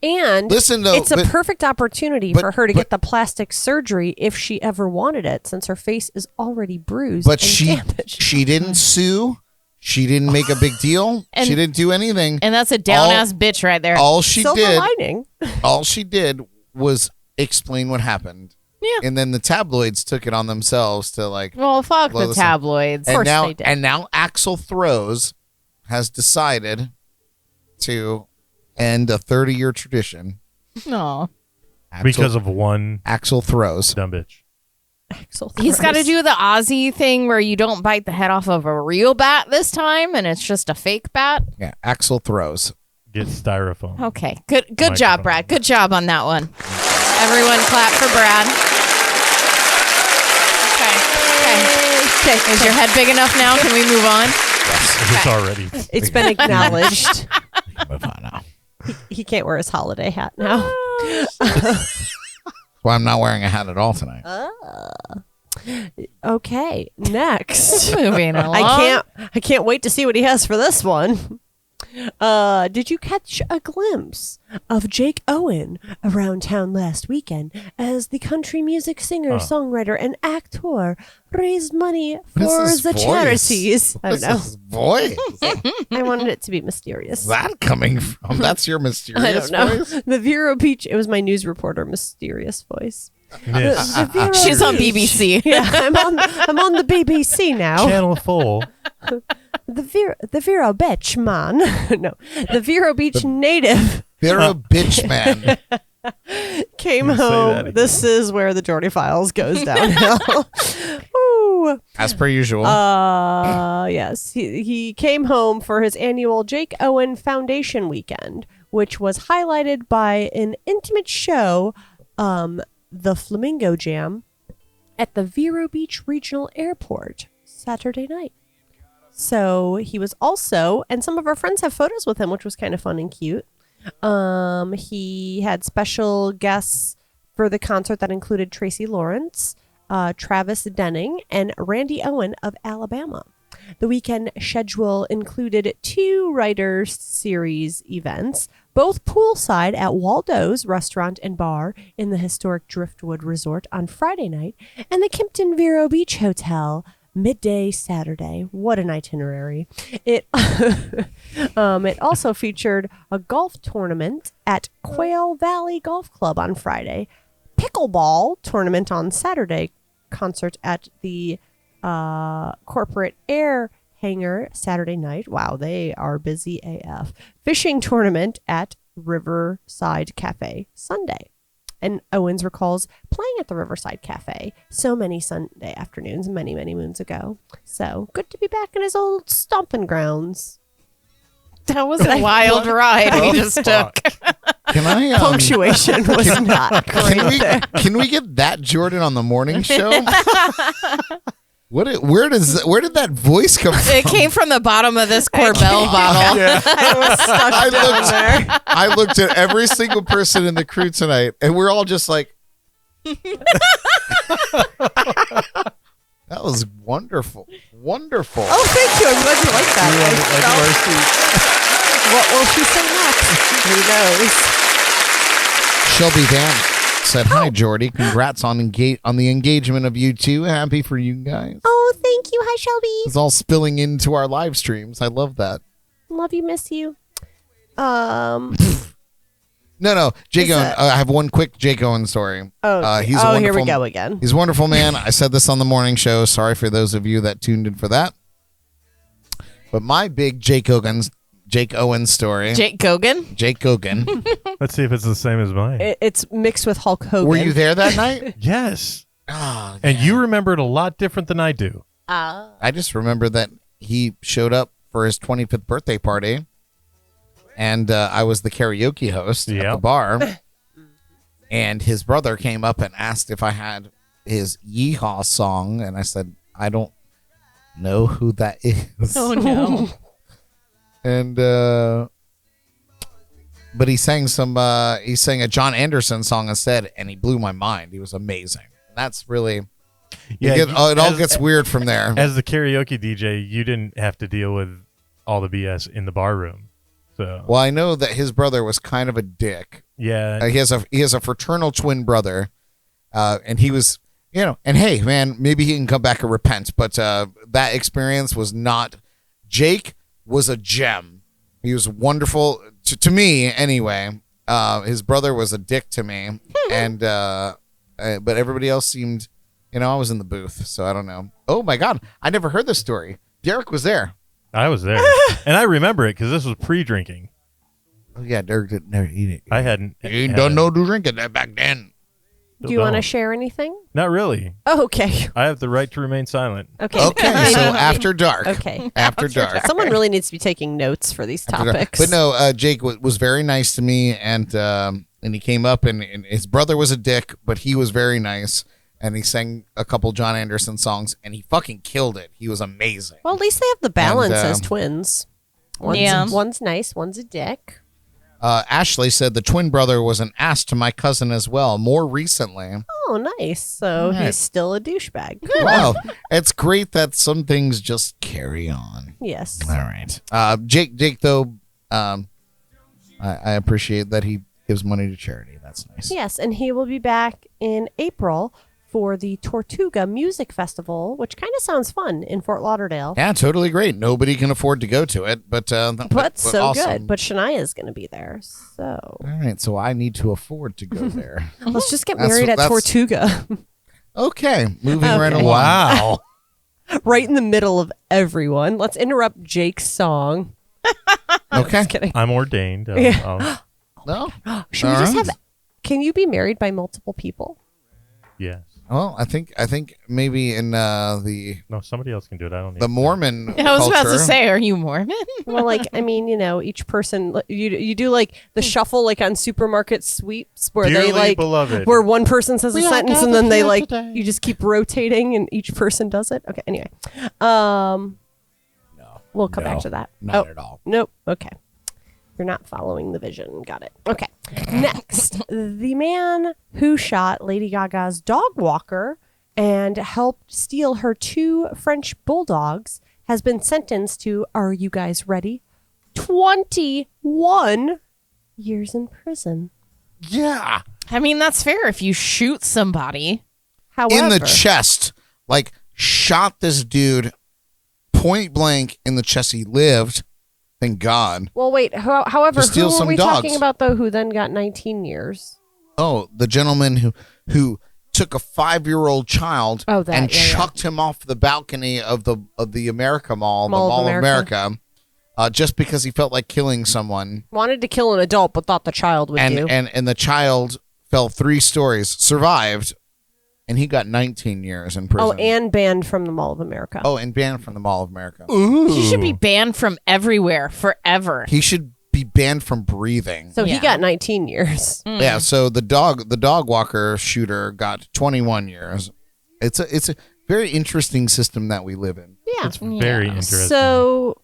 And Listen, though, it's a but- perfect opportunity but- for her to but- get the plastic surgery if she ever wanted it, since her face is already bruised But and damaged. she didn't sue. She didn't make a big deal. And- She didn't do anything. And that's a down ass bitch right there. All she Silver did, lining. all she did was explain what happened. Yeah. And then the tabloids took it on themselves to Well, fuck blow the this up. tabloids. And course now, they did. and now Axl Throws has decided to end a 30-year tradition. No. Because of one Axl Throws. dumb bitch. He's got to do the Aussie thing where you don't bite the head off of a real bat this time, and it's just a fake bat. Yeah, Axl Throws. Get styrofoam. Okay, good job, Microphone. Brad. Good job on that one. Everyone, clap for Brad. Okay. Is your head big enough now? Can we move on? It's already. It's been acknowledged. Move on now. He can't wear his holiday hat now. Well, I'm not wearing a hat at all tonight. Okay, next. Moving along. I can't wait to see what he has for this one. Did you catch a glimpse of Jake Owen around town last weekend as the country music singer, songwriter, and actor raised money for What is the his voice? charities? I don't What's know. his voice? I wanted it to be mysterious. Is that coming from? That's your I mysterious don't know. voice? The Vero Beach. It was my news reporter mysterious voice. Yes. The Vero She's on Beach. BBC. Yeah, I'm on the BBC now. Channel 4. The Vero Beach man. No, the Vero Beach native They're a bitch, man. came You say that home. again. This is where the Jordyn Files goes downhill. Ooh. As per usual. Yes, he came home for his annual Jake Owen Foundation weekend, which was highlighted by an intimate show, the Flamingo Jam, at the Vero Beach Regional Airport Saturday night. So he was also, and some of our friends have photos with him, which was kind of fun and cute. He had special guests for the concert that included Tracy Lawrence, Travis Denning, and Randy Owen of Alabama. The weekend schedule included 2 Writer Series events, both poolside at Waldo's Restaurant and Bar in the historic Driftwood Resort on Friday night, and the Kimpton Vero Beach Hotel midday Saturday. What an itinerary. It it also featured a golf tournament at Quail Valley Golf Club on Friday, pickleball tournament on Saturday, concert at the corporate air hangar Saturday night. Wow, they are busy AF. Fishing tournament at Riverside Cafe Sunday. And Owens recalls playing at the Riverside Cafe so many Sunday afternoons, many, many moons ago. So good to be back in his old stomping grounds. That was a wild ride we just took. Can I? Punctuation was not great. Can we get that Jordyn on the morning show? Where did that voice come from? It came from the bottom of this Corbel bottle. I looked at every single person in the crew tonight, and we're all just like, that was wonderful. Wonderful. Oh, thank you. I'm glad you like that. What will she say next? Who knows? Shelby Van said, "Hi, Jordy. Congrats on the engagement of you two. Happy for you guys. Oh, thank you. Hi, Shelby. It's all spilling into our live streams. I love that." Love you, miss you. No, Jake Is Owen. that- I have one quick Jake Owen story. Oh, he's a here we wonderful- go again. He's a wonderful man. I said this on the morning show. Sorry for those of you that tuned in for that. But my big Jake Owen story. Jake Gogan? Jake Gogan. Let's see if it's the same as mine. It's mixed with Hulk Hogan. Were you there that night? Yes. Oh, And you remember it a lot different than I do. I just remember that he showed up for his 25th birthday party, and I was the karaoke host at Yep. the bar, and his brother came up and asked if I had his Yeehaw song, and I said, I don't know who that is. Oh, no. And but he sang a John Anderson song instead, and he blew my mind. He was amazing. That's really it all gets weird from there. As the karaoke DJ, you didn't have to deal with all the BS in the bar room. So Well, I know that his brother was kind of a dick. yeah, He has a fraternal twin brother, and he was, and hey, man, maybe he can come back and repent. But that experience was not. Jake was a gem. He was wonderful to me, anyway. His brother was a dick to me, and but everybody else seemed, I was in the booth, so I don't know. Oh my God, I never heard this story. Derek was there. I was there, and I remember it because this was pre-drinking. Oh yeah, Derek didn't never eat it. I hadn't. He don't know to drink it back then. Do you want to share anything? Not really. Oh, okay. I have the right to remain silent. Okay. Okay, so after dark. Okay. After dark. Someone really needs to be taking notes for these topics. But no, Jake was very nice to me, and he came up, and his brother was a dick, but he was very nice, and he sang a couple John Anderson songs, and he fucking killed it. He was amazing. Well, at least they have the balance And, as twins. Yeah. One's nice, one's a dick. Ashley said the twin brother was an ass to my cousin as well, more recently. Oh, nice. So Right. he's still a douchebag. Wow, it's great that some things just carry on. Yes. All right. Jake, though, I appreciate that he gives money to charity. That's nice. Yes, and he will be back in April for the Tortuga Music Festival, which kind of sounds fun in Fort Lauderdale. Yeah, totally great. Nobody can afford to go to it, but So awesome. good. But Shania's going to be there. So All right, so I need to afford to go there. let's just get That's married what- at that's- Tortuga. Okay, moving right Okay. along. Wow. Right in the middle of everyone. Let's interrupt Jake's song. Okay. Just kidding. I'm ordained. Yeah. No. Should we All just right. have? Can you be married by multiple people? Yes. Well, I think maybe in the No, somebody else can do it. I don't need the to. Mormon I was about to culture- say, are you Mormon? Well, like I mean, each person you do like the shuffle like on supermarket sweeps where Dearly they like beloved. where one person says a We are sentence and then gathered they here like today. you just keep rotating and each person does it. Okay, anyway, No, we'll come no, back to that. not Oh, at all. Nope. Okay. You're not following the vision. Got it. Okay. Next, the man who shot Lady Gaga's dog walker and helped steal her 2 French bulldogs has been sentenced to, are you guys ready? 21 years in prison. Yeah, I mean, that's fair if you shoot somebody. However, in the chest, like shot this dude point blank in the chest. He lived. Thank God. well, wait. However, To steal who are some we talking dogs. about though? Who then got 19 years? Oh, the gentleman who took a 5-year-old child Oh, that, and yeah, yeah. chucked him off the balcony of the America Mall, Mall the of Mall of America. America, just because he felt like killing someone, Wanted to kill an adult, but thought the child would do. and the child fell 3 stories, survived, and he got 19 years in prison. Oh, and banned from the Mall of America. Oh, and banned from the Mall of America. He should be banned from everywhere forever. He should be banned from breathing. So he Yeah. got 19 years. Yeah, so the dog walker shooter got 21 years. It's a very interesting system that we live in. Yeah. It's very interesting. So,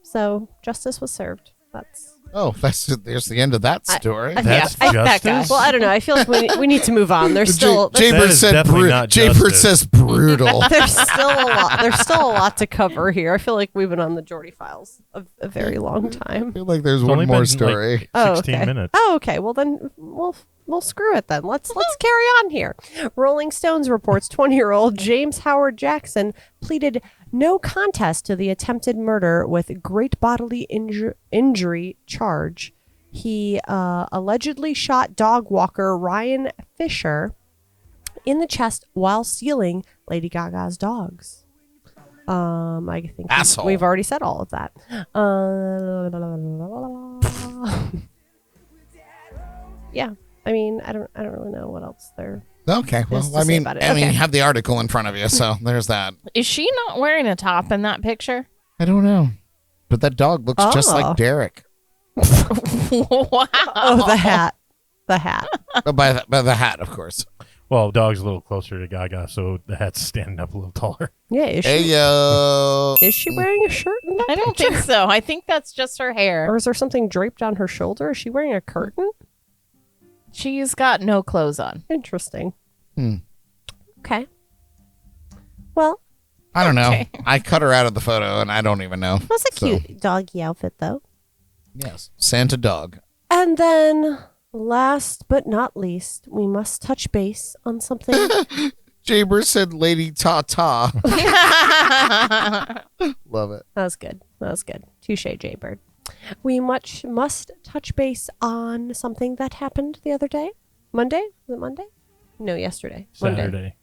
so justice was served. That's. Oh, there's the end of that story. That's yeah, justice. that guy. Well, I don't know. I feel like we need to move on. There's still Jay That Bird is said definitely not Jay Bird justice. says brutal. there's still a lot. There's still a lot to cover here. I feel like we've been on the Jordie Files a very long time. I feel like there's It's one only more been, story. Like, Oh, 16 okay. minutes. Oh, okay. Well, then we'll screw it then. Let's carry on here. Rolling Stones reports 20-year-old James Howard Jackson pleaded no contest to the attempted murder with great bodily injury charge. He allegedly shot dog walker Ryan Fisher in the chest while stealing Lady Gaga's dogs. I think Asshole. we've already said all of that. Yeah, I mean, I don't really know what else there. Okay, Just well, to I say mean, about it. you Okay. have the article in front of you, so there's that. Is she not wearing a top in that picture? I don't know, but that dog looks just Oh. like Derek. Wow. Oh, the hat, the hat. By the hat, of course. Well, dog's a little closer to Gaga, so the hat's standing up a little taller. Yeah, is Hey she yo. is she wearing a shirt in that I don't picture? think so. I think that's just her hair. Or is there something draped on her shoulder? Is she wearing a curtain? She's got no clothes on. Interesting. Hmm. Okay. Well, I don't know. Okay. I cut her out of the photo, and I don't even know. that's a So, cute doggy outfit, though. yes, Santa dog. And then, last but not least, we must touch base on something. Jaber said Lady Ta-Ta. Love it. That was good. That was good. Touche, Jaybird. We must touch base on something that happened the other day. Monday? Was it Monday? No, yesterday. Monday. Saturday.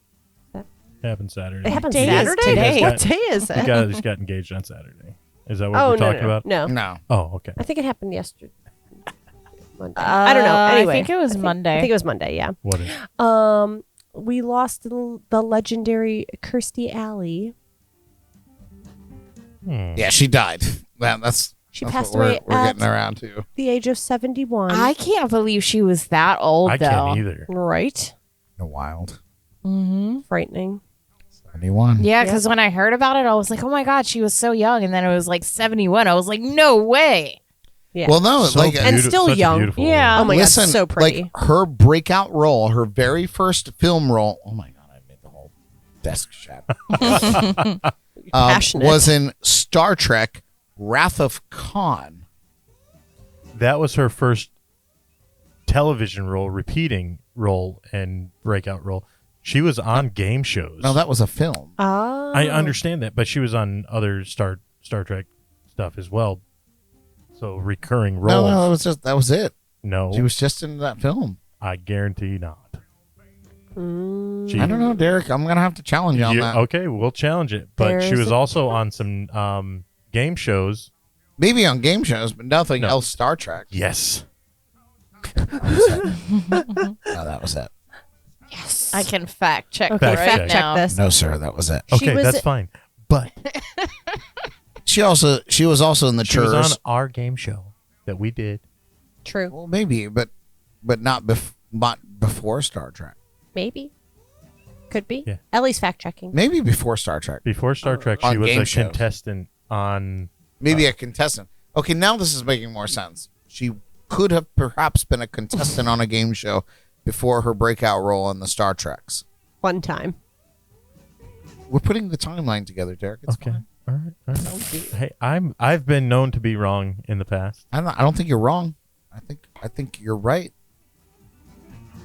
That- Happened Saturday. It happened Day is Saturday? today. What day is The it? guy just got engaged on Saturday. Is that what Oh, we're no, talking no, about? no. No. Oh, okay. I think it happened yesterday. Monday. I don't know. Anyway, I think it was Monday. I think it was Monday, yeah. What is We lost the legendary Kirstie Alley. Yeah, she died. That's She that's passed what away we're at getting around to. the age of 71. I can't believe she was that old, I though. can't either. Right? The wild. Frightening. 71. Yeah, because when I heard about it, I was like, oh my God, she was so young. And then it was like 71. I was like, no way. Yeah. Well, no, So like And still such a young. beautiful Yeah. Oh my listen, God, so pretty. like her breakout role, her very first film role. Oh my God, I made the whole desk shatter. Passionate. was in Star Trek Wrath of Khan. That was her first television role, repeating role, and breakout role. She was on game shows. No, that was a film. Oh. I understand that, but she was on other Star Trek stuff as well. So recurring roles. No, that was it. No, She was just in that film. I guarantee not. Mm. I don't know, Derek. I'm gonna have to challenge you on that. Okay, we'll challenge it. But she There's was a- also on some game shows. Maybe on game shows, but nothing No. else Star Trek. Yes. No, that was it. Yes. I can fact check Okay, Fact fact check. check now. this. No, sir, that was it. Okay, was- that's fine. But She was also in the she was Churs. on our game show that we did. True. Well, maybe, but not before Star Trek. Maybe. Could be. Yeah. Ellie's fact checking. Maybe before Star Trek. Before Star Trek, On she was game a shows. contestant on. Maybe a contestant. Okay, now this is making more sense. She could have perhaps been a contestant on a game show before her breakout role in the Star Treks. One time. We're putting the timeline together, Derek. It's Okay. fine. All right. Hey, I've been known to be wrong in the past. I don't think you're wrong. I think you're right.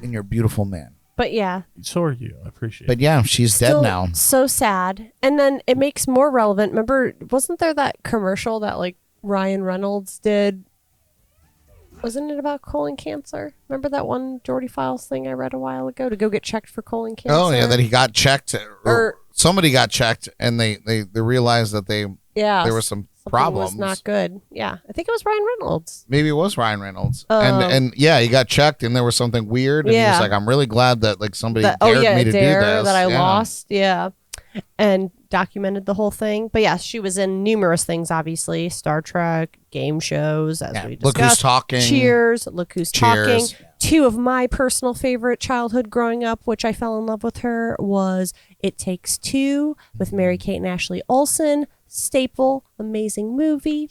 And you're a beautiful man. But yeah. So are you. I appreciate But it. yeah, she's Still dead now. So sad. And then it makes more relevant. Remember, wasn't there that commercial that like Ryan Reynolds did? Wasn't it about colon cancer? Remember that one Geordie Files thing I read a while ago to go get checked for colon cancer? Oh yeah, that he got checked, or Or- somebody got checked, and they realized that yeah, there was some something problems. was not good. Yeah, I think it was Ryan Reynolds. Maybe it was Ryan Reynolds, Um, and yeah, he got checked, and there was something weird, and he Yeah. was like, "I'm really glad that like somebody That, dared oh yeah, me to Dare do this." that I Yeah. lost. Yeah, and documented the whole thing. But yeah, she was in numerous things. Obviously, Star Trek, game shows, as Yeah, we Look discussed. Who's Talking. Cheers. Look Who's Cheers. Talking. Two of my personal favorite childhood growing up, which I fell in love with her, was It Takes Two with Mary Kate and Ashley Olsen. Staple, amazing movie.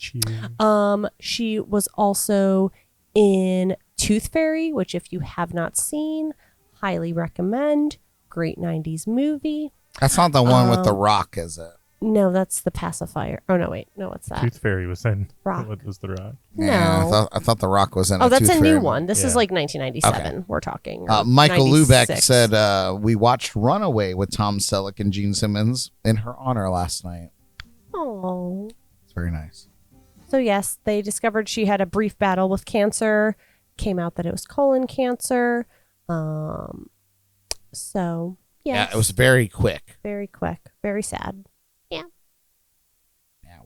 She was also in Tooth Fairy, which if you have not seen, highly recommend. Great 90s movie. That's not the one with the Rock, is it? No, that's The Pacifier. Oh, no, wait. No, what's that? Tooth Fairy was in. Rock. What was the Rock? Yeah, No. I thought the Rock was in. Oh, that's Tooth a new Fairy. one. This is Yeah. like 1997. We're talking. or Michael Lubeck 96. said we watched Runaway with Tom Selleck and Gene Simmons in her honor last night. Oh. It's very nice. So, yes, they discovered she had a brief battle with cancer. Came out that it was colon cancer. So, yes. Yeah, it was very quick. very quick. Very sad. Yeah,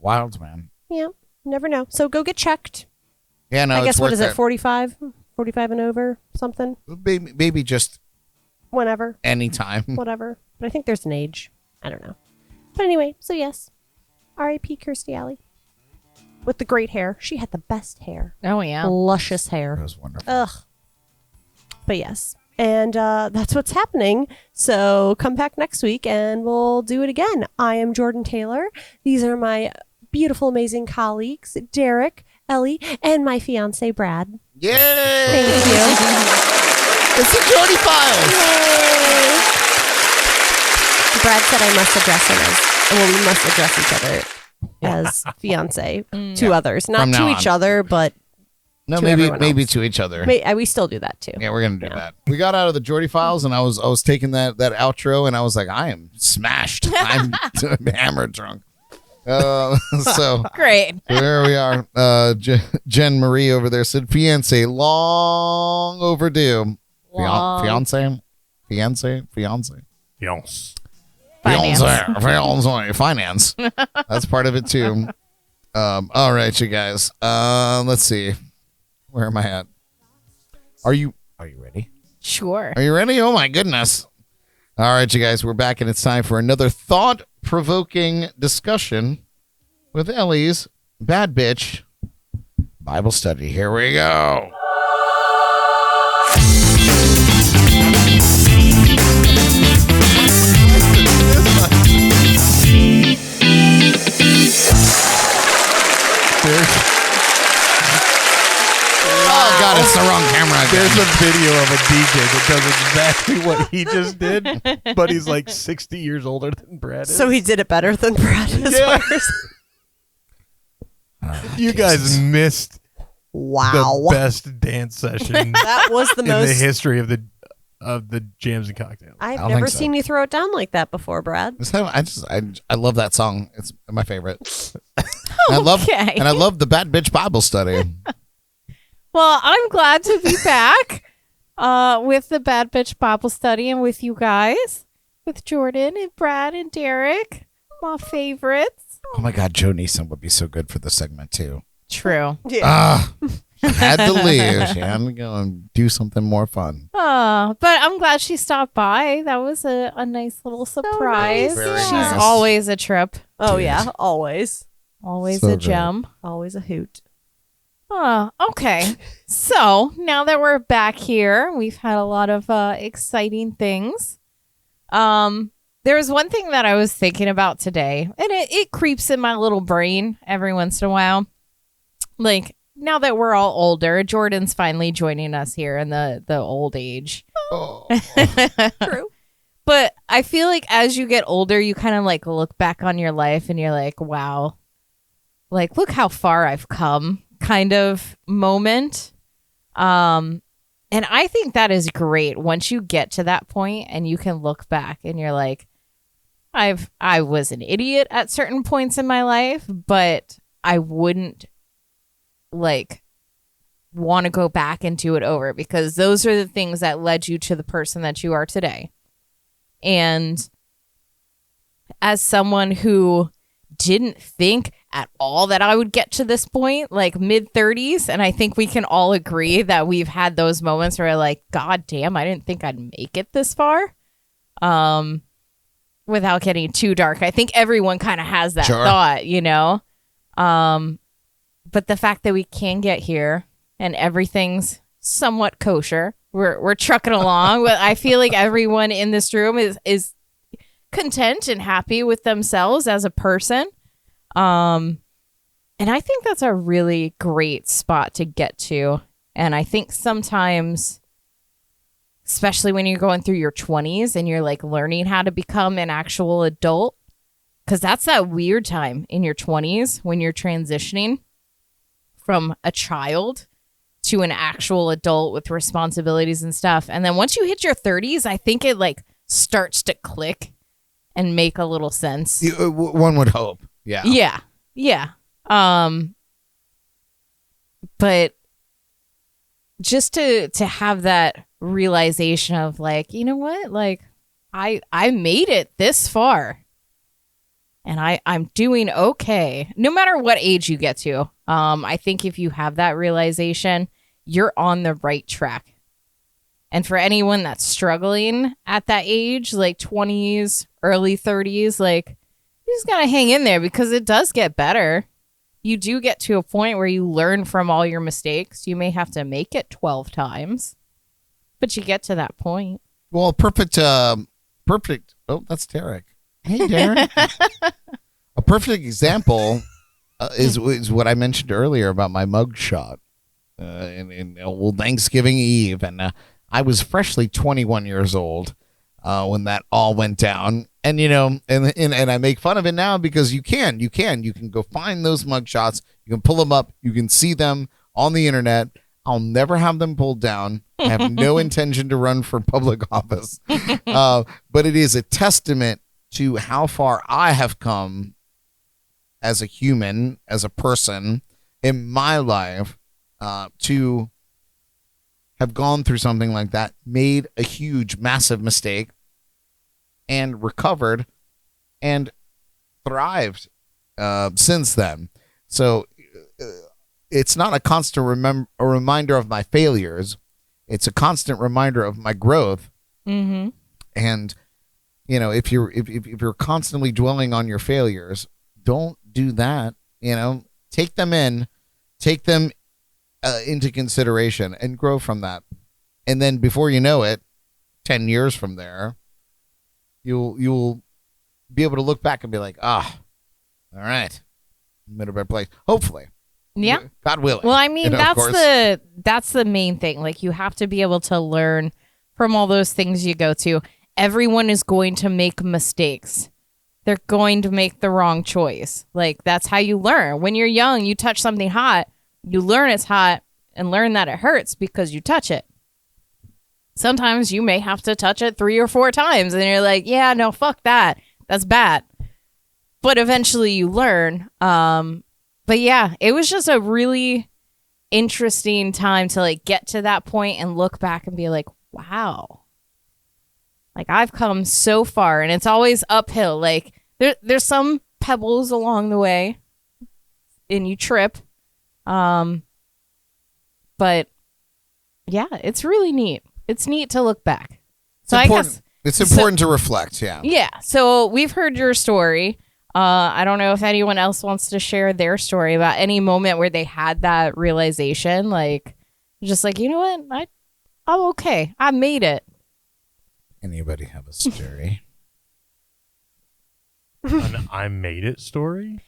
wild man. Yeah. Never know. So, go get checked. Yeah, no, I it's guess, what worth is it, it. 45? 45 and over? Something? Maybe just Whenever. anytime. Whatever. But I think there's an age. I don't know. But anyway, so yes. R.I.P. Kirstie Alley. With the great hair. She had the best hair. Oh yeah. Luscious It hair. was wonderful. Ugh. But yes. And that's what's happening. So come back next week and we'll do it again. I am Jordyn Taylor. These are my beautiful, amazing colleagues, Derek, Ellie, and my fiance, Brad. Yay! Thank you. It's the Jordie Files. Brad said I must address him we must address each other as fiance to others. Not From to now each on. other, but No, To maybe everyone else. to each other. we still do that too. Yeah, we're gonna do that. We got out of the Jordie Files, and I was taking that outro, and I was like, I am smashed. I'm hammered drunk. So Great. there we are. Jen Marie over there said, "Fiance, long overdue. Fiance. Yes. Finance. That's part of it too. All right, you guys. Let's see. Where am I at? Are you ready? Sure. Are you ready? Oh my goodness. All right, you guys, we're back and it's time for another thought-provoking discussion with Ellie's Bad Bitch Bible Study. Here we go. Oh God, God, it's the wrong camera again. There's a video of a DJ that does exactly what he just did, but he's like 60 years older than Brad is. So he did it better than Brad is. Yeah. You guys missed Wow. the best dance session That was the in the most. history of the Jams and Cocktails. I've don't never think so. seen you throw it down like that before, Brad. This time, I love that song. It's my favorite. I love the Bad Bitch Bible Study. Well, I'm glad to be back with the Bad Bitch Bible Study and with you guys, with Jordyn and Brad and Derek, my favorites. Oh my God, Jo Neeson would be so good for this segment too. True. Had to leave. She had to go and do something more fun. But I'm glad she stopped by. That was a nice little surprise. Very She's nice. always a trip. Oh, Dude. yeah. Always. Always So a great. gem. Always a hoot. Okay. So now that we're back here, we've had a lot of exciting things. There was one thing that I was thinking about today, and it creeps in my little brain every once in a while. Like, now that we're all older, Jordan's finally joining us here in the old age. Oh. True. But I feel like as you get older, you kind of like look back on your life and you're like, wow, like, look how far I've come kind of moment. And I think that is great once you get to that point and you can look back and you're like, I was an idiot at certain points in my life, but I wouldn't like want to go back and do it over because those are the things that led you to the person that you are today. And as someone who didn't think at all that I would get to this point, like mid-30s, and I think we can all agree that we've had those moments where like, God damn, I didn't think I'd make it this far. Without getting too dark, I think everyone kind of has that Sure. thought, you know? But the fact that we can get here and everything's somewhat kosher, we're trucking along. But I feel like everyone in this room is content and happy with themselves as a person. And I think that's a really great spot to get to. And I think sometimes, especially when you're going through your 20s and you're like learning how to become an actual adult, because that's that weird time in your 20s when you're transitioning from a child to an actual adult with responsibilities and stuff. And then once you hit your 30s, I think it like starts to click and make a little sense. One would hope. Yeah. Yeah. But just to have that realization of like, you know what? Like I made it this far. And I'm doing okay. No matter what age you get to. I think if you have that realization, you're on the right track. And for anyone that's struggling at that age, like 20s, early 30s, like you just gotta hang in there because it does get better. You do get to a point where you learn from all your mistakes. You may have to make it 12 times, but you get to that point. Well, perfect. Oh, that's Derek. Hey, Derek. A perfect example is what I mentioned earlier about my mug shot in old Thanksgiving Eve, and I was freshly 21 years old when that all went down. And you know, and I make fun of it now because you can go find those mug shots, you can pull them up, you can see them on the internet. I'll never have them pulled down. I have no intention to run for public office, but it is a testament to how far I have come as a human, as a person in my life, to have gone through something like that, made a huge, massive mistake, and recovered and thrived since then. So it's not a constant reminder of my failures. It's a constant reminder of my growth. Mm-hmm. And you know, if you're constantly dwelling on your failures, don't do that. You know, take them into consideration and grow from that. And then before you know it, 10 years from there, you'll be able to look back and be like, all right, I'm in a better place. Hopefully. Yeah. God willing. Well, I mean, of that's course. the main thing. Like, you have to be able to learn from all those things you go to. Everyone is going to make mistakes. They're going to make the wrong choice. Like, that's how you learn. When you're young, you touch something hot, you learn it's hot and learn that it hurts because you touch it. Sometimes you may have to touch it 3 or 4 times and you're like, yeah, no, fuck that. That's bad. But eventually you learn. But yeah, it was just a really interesting time to like get to that point and look back and be like, wow. Like, I've come so far, and it's always uphill. Like, there's some pebbles along the way and you trip. But yeah, it's really neat. It's neat to look back. So I guess it's important to reflect. Yeah. Yeah. So we've heard your story. I don't know if anyone else wants to share their story about any moment where they had that realization, like, just like, you know what, I'm okay. I made it. Anybody have a story? An I made it story?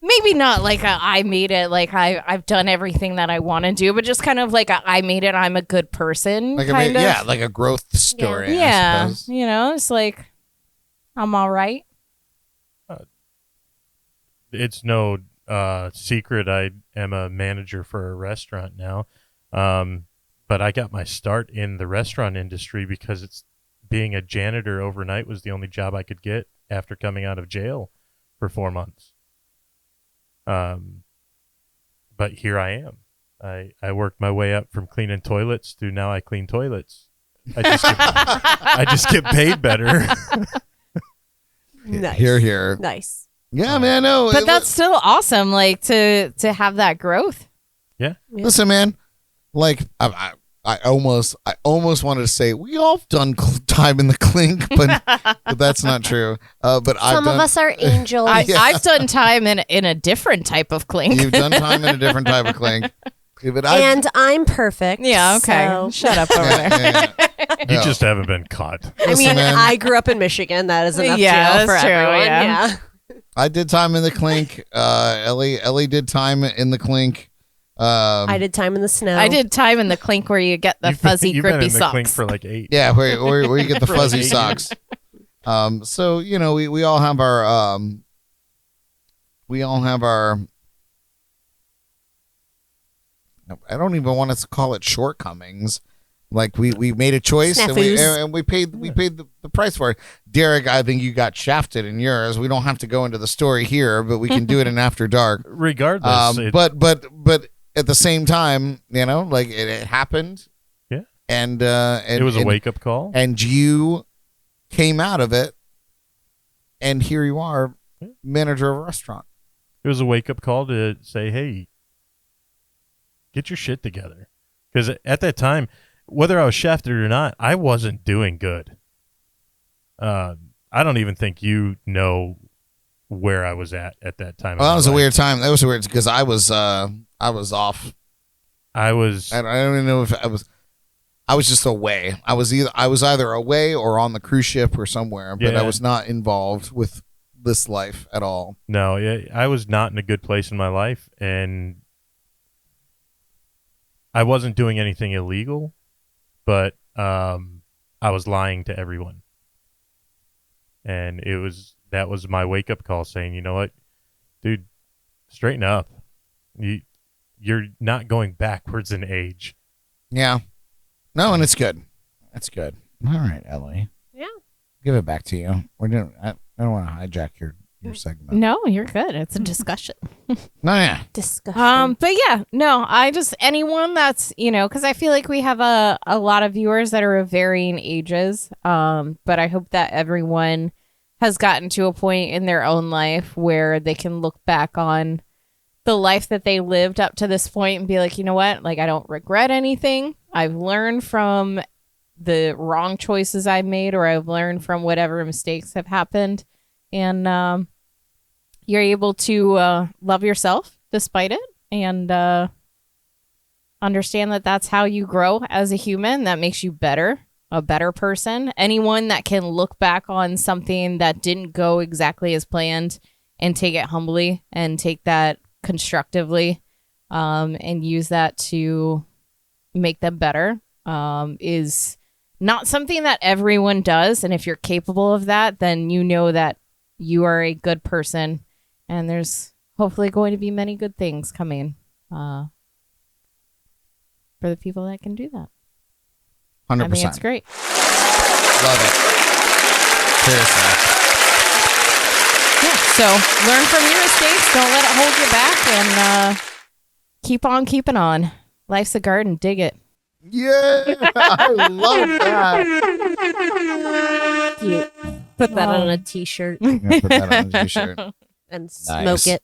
Maybe not like I made it, like I've done everything that I want to do, but just kind of like I made it, I'm a good person. Like kind of. yeah, like a growth story. Yeah. I suppose. You know, it's like, I'm all right. It's no secret I am a manager for a restaurant now. But I got my start in the restaurant industry because being a janitor overnight was the only job I could get after coming out of jail for 4 months. But here I am. I worked my way up from cleaning toilets to now I clean toilets. I just get paid better. Nice. Here. Nice. Yeah, man. No, But that's still awesome, like to have that growth. Yeah. Listen, man. Like I almost wanted to say we all have done time in the clink, but that's not true. But Some of us are angels. I've done time in a different type of clink. You've done time in a different type of clink. Yeah, but and I'm perfect. Yeah, okay. so- Shut up over there. You just haven't been caught. I mean, man. I grew up in Michigan. That is enough Yeah, jail for that's true, everyone. yeah. I did time in the clink. Ellie did time in the clink. I did time in the snow. I did time in the clink where you get the fuzzy, You've grippy been in the socks. clink for like 8. Yeah, where you get the For like fuzzy 8 socks. So you know we all have our I don't even want us to call it shortcomings. Like we made a choice and we paid the price for it. Derek, I think you got shafted in yours. We don't have to go into the story here, but we can do it in After Dark. Regardless, But at the same time, you know, like it happened. Yeah. And it was a wake up call. And you came out of it, and here you are, manager of a restaurant. It was a wake up call to say, hey, get your shit together. Because at that time, whether I was shafted or not, I wasn't doing good. I don't even think you know where I was at that time. Well, that was a weird time. That was weird because I was off. I don't even know if I was just away. I was either away or on the cruise ship or somewhere, but I was not involved with this life at all. No, I was not in a good place in my life, and I wasn't doing anything illegal, but I was lying to everyone. And that was my wake up call saying, you know what, dude, straighten up. You're not going backwards in age. Yeah. No, and it's good. That's good. All right, Ellie. Yeah. Give it back to you. I don't want to hijack your segment. No, you're good. It's a discussion. No, yeah. Discussion. But yeah, no, anyone that's, because I feel like we have a lot of viewers that are of varying ages. But I hope that everyone has gotten to a point in their own life where they can look back on the life that they lived up to this point and be like, you know what? Like, I don't regret anything. I've learned from the wrong choices I made, or I've learned from whatever mistakes have happened. And you're able to love yourself despite it, and understand that that's how you grow as a human. That makes you a better person. Anyone that can look back on something that didn't go exactly as planned and take it humbly and take that constructively, and use that to make them better is not something that everyone does. And if you're capable of that, then you know that you are a good person, and there's hopefully going to be many good things coming for the people that can do that. 100%. I think it's great. Love it. Seriously. Yeah, so learn from your mistakes. Don't let it hold you back, and keep on keeping on. Life's a garden. Dig it. Yeah, I love that. Cute. Put that on a t-shirt I'm gonna put that on a t-shirt. and Nice. smoke it.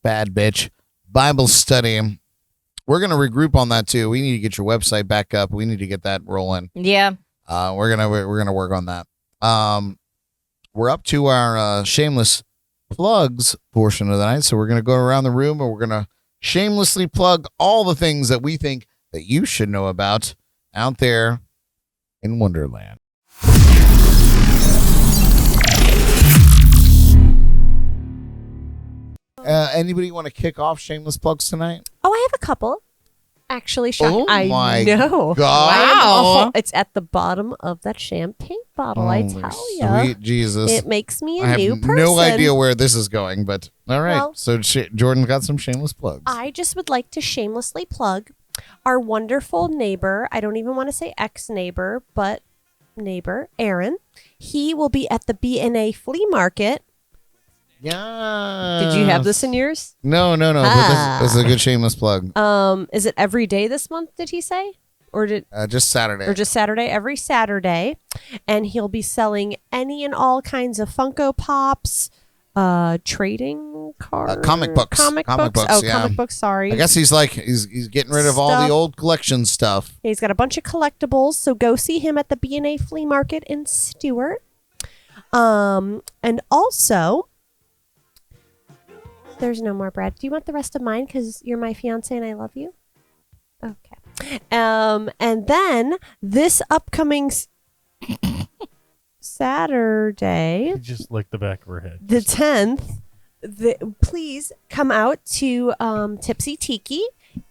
Bad bitch. Bible study. We're gonna regroup on that too. We need to get your website back up. We need to get that rolling. Yeah. We're gonna work on that. We're up to our shameless plugs portion of the night, so we're gonna go around the room and we're gonna shamelessly plug all the things that we think that you should know about out there in Wonderland. Anybody want to kick off shameless plugs tonight? Oh, I have a couple. Actually, shock. Oh I my know. God. I am Wow. awful. It's at the bottom of that champagne bottle. I Holy tell you, sweet Jesus. it makes me a I have new person. no idea where this is going, but all right. Well- So Jordan got some shameless plugs. I just would like to shamelessly plug our wonderful neighbor. I don't even want to say ex-neighbor, but neighbor, Aaron. He will be at the B&A flea market. Yeah. Did you have this in yours? No. But this is a good shameless plug. Is it every day this month, did he say? Or Just Saturday. just Saturday? Every Saturday. And he'll be selling any and all kinds of Funko Pops, trading cards. Comic books. Comic Comic books. books, Oh, yeah. comic books, sorry. I guess he's getting rid of all Stuff. the old collection stuff. He's got a bunch of collectibles, so go see him at the B&A flea market in Stewart. And also, there's no more, Brad. Do you want the rest of mine? Because you're my fiance and I love you. Okay. And then this upcoming Saturday, You just lick the back of her head. the 10th, please come out to Tipsy Tiki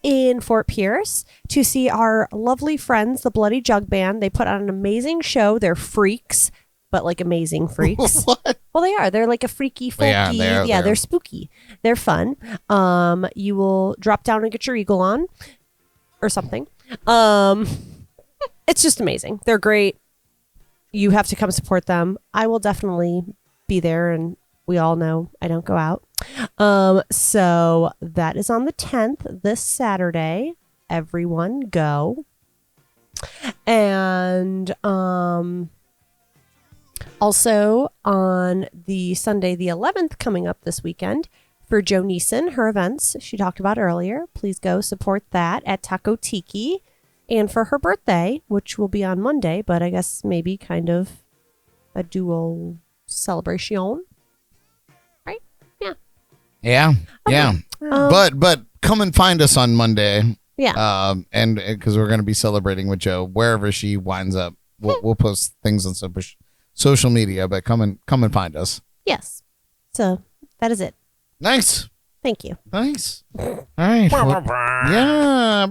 in Fort Pierce to see our lovely friends, the Bloody Jug Band. They put on an amazing show. They're freaks, but like amazing freaks. What? Well, they are. They're like a freaky, folky. They are, they are, yeah, they they're are. spooky. They're fun. You will drop down and get your eagle on or something. It's just amazing. They're great. You have to come support them. I will definitely be there, and we all know I don't go out. So that is on the 10th, this Saturday. Everyone go. And also on the Sunday, the 11th, coming up this weekend, for Jo Neeson, her events she talked about earlier. Please go support that at Taco Tiki. And for her birthday, which will be on Monday, but I guess maybe kind of a dual celebration. Right? Yeah. Yeah. Yeah. But come and find us on Monday. Yeah. And because we're going to be celebrating with Jo wherever she winds up. We'll post things on social media, but come and find us. Yes. So that is it. Nice. Thank you. Nice. All right. Well, yeah.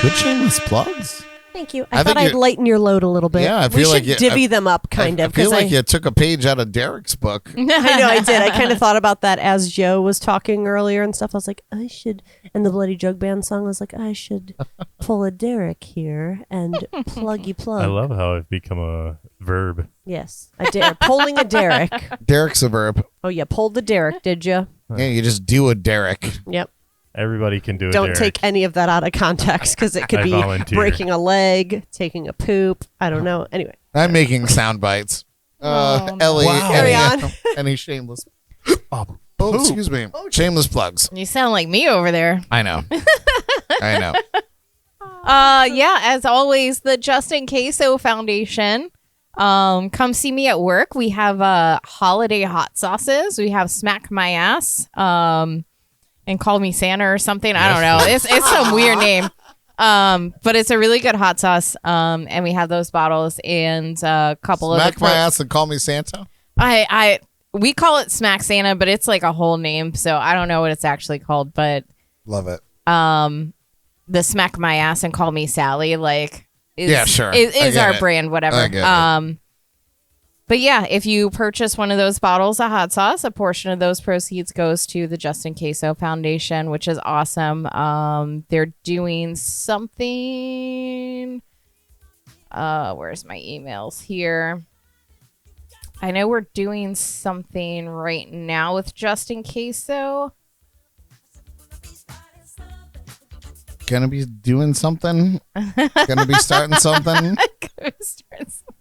Good shameless plugs. Thank you. I I thought think I'd lighten your load a little bit. Yeah, I we feel should like you- divvy them up, kind I of. feel 'cause like you took a page out of Derek's book. I know I did. I kind of thought about that as Joe was talking earlier and stuff. I was like, I should, and the Bloody Jug Band song, I was like, I should pull a Derek here and pluggy plug. I love how it's become a verb. Yes, a Derek. Pulling a Derek. Derek's a verb. Oh, yeah, pulled the Derek, did you? Yeah, you just do a Derek. Yep. Everybody can do it. Don't take any of that out of context because it could I be volunteer. breaking a leg, taking a poop. I don't know. Anyway. I'm making sound bites. Ellie, Wow. Carry on. any shameless? Oh, excuse me. Shameless plugs. You sound like me over there. I know. I know. Yeah, as always, the Just In Queso Foundation. Come see me at work. We have holiday hot sauces. We have Smack My Ass. And Call Me Santa or something. I don't know. It's some weird name. But it's a really good hot sauce. And we have those bottles and a couple Smack of my ass and call me Santa. we call it Smack Santa, but it's like a whole name, so I don't know what it's actually called. But Love it. the Smack My Ass and Call Me Sally, like, sure. is I our get it. brand, whatever. I get it. But yeah, if you purchase one of those bottles of hot sauce, a portion of those proceeds goes to the Justin Queso Foundation, which is awesome. They're doing something. Where's my emails here? I know we're doing something right now with Justin Queso. Gonna be doing something. Gonna be starting something.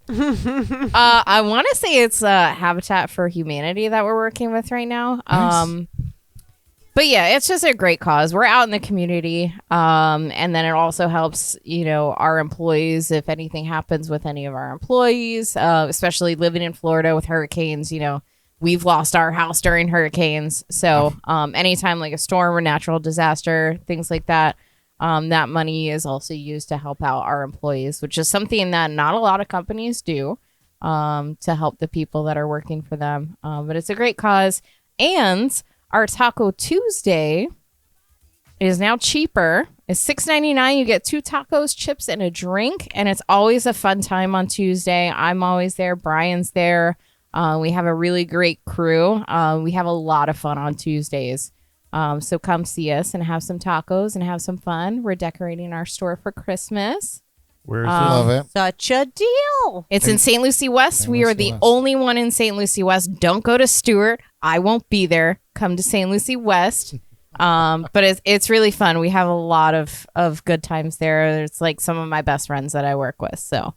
I want to say it's Habitat for Humanity that we're working with right now. Nice. But yeah, it's just a great cause. We're out in the community, and then it also helps, our employees if anything happens with any of our employees, especially living in Florida with hurricanes. We've lost our house during hurricanes, so anytime like a storm or natural disaster, things like that. That money is also used to help out our employees, which is something that not a lot of companies do to help the people that are working for them. But it's a great cause. And our Taco Tuesday is now cheaper. It's $6.99. You get 2 tacos, chips, and a drink. And it's always a fun time on Tuesday. I'm always there. Brian's there. We have a really great crew. We have a lot of fun on Tuesdays. So come see us and have some tacos and have some fun. We're decorating our store for Christmas. Where is Love it. Such a deal. It's in St. Lucie West. We are the only one in St. Lucie West. Don't go to Stewart. I won't be there. Come to St. Lucie West. But it's really fun. We have a lot of good times there. It's like some of my best friends that I work with. So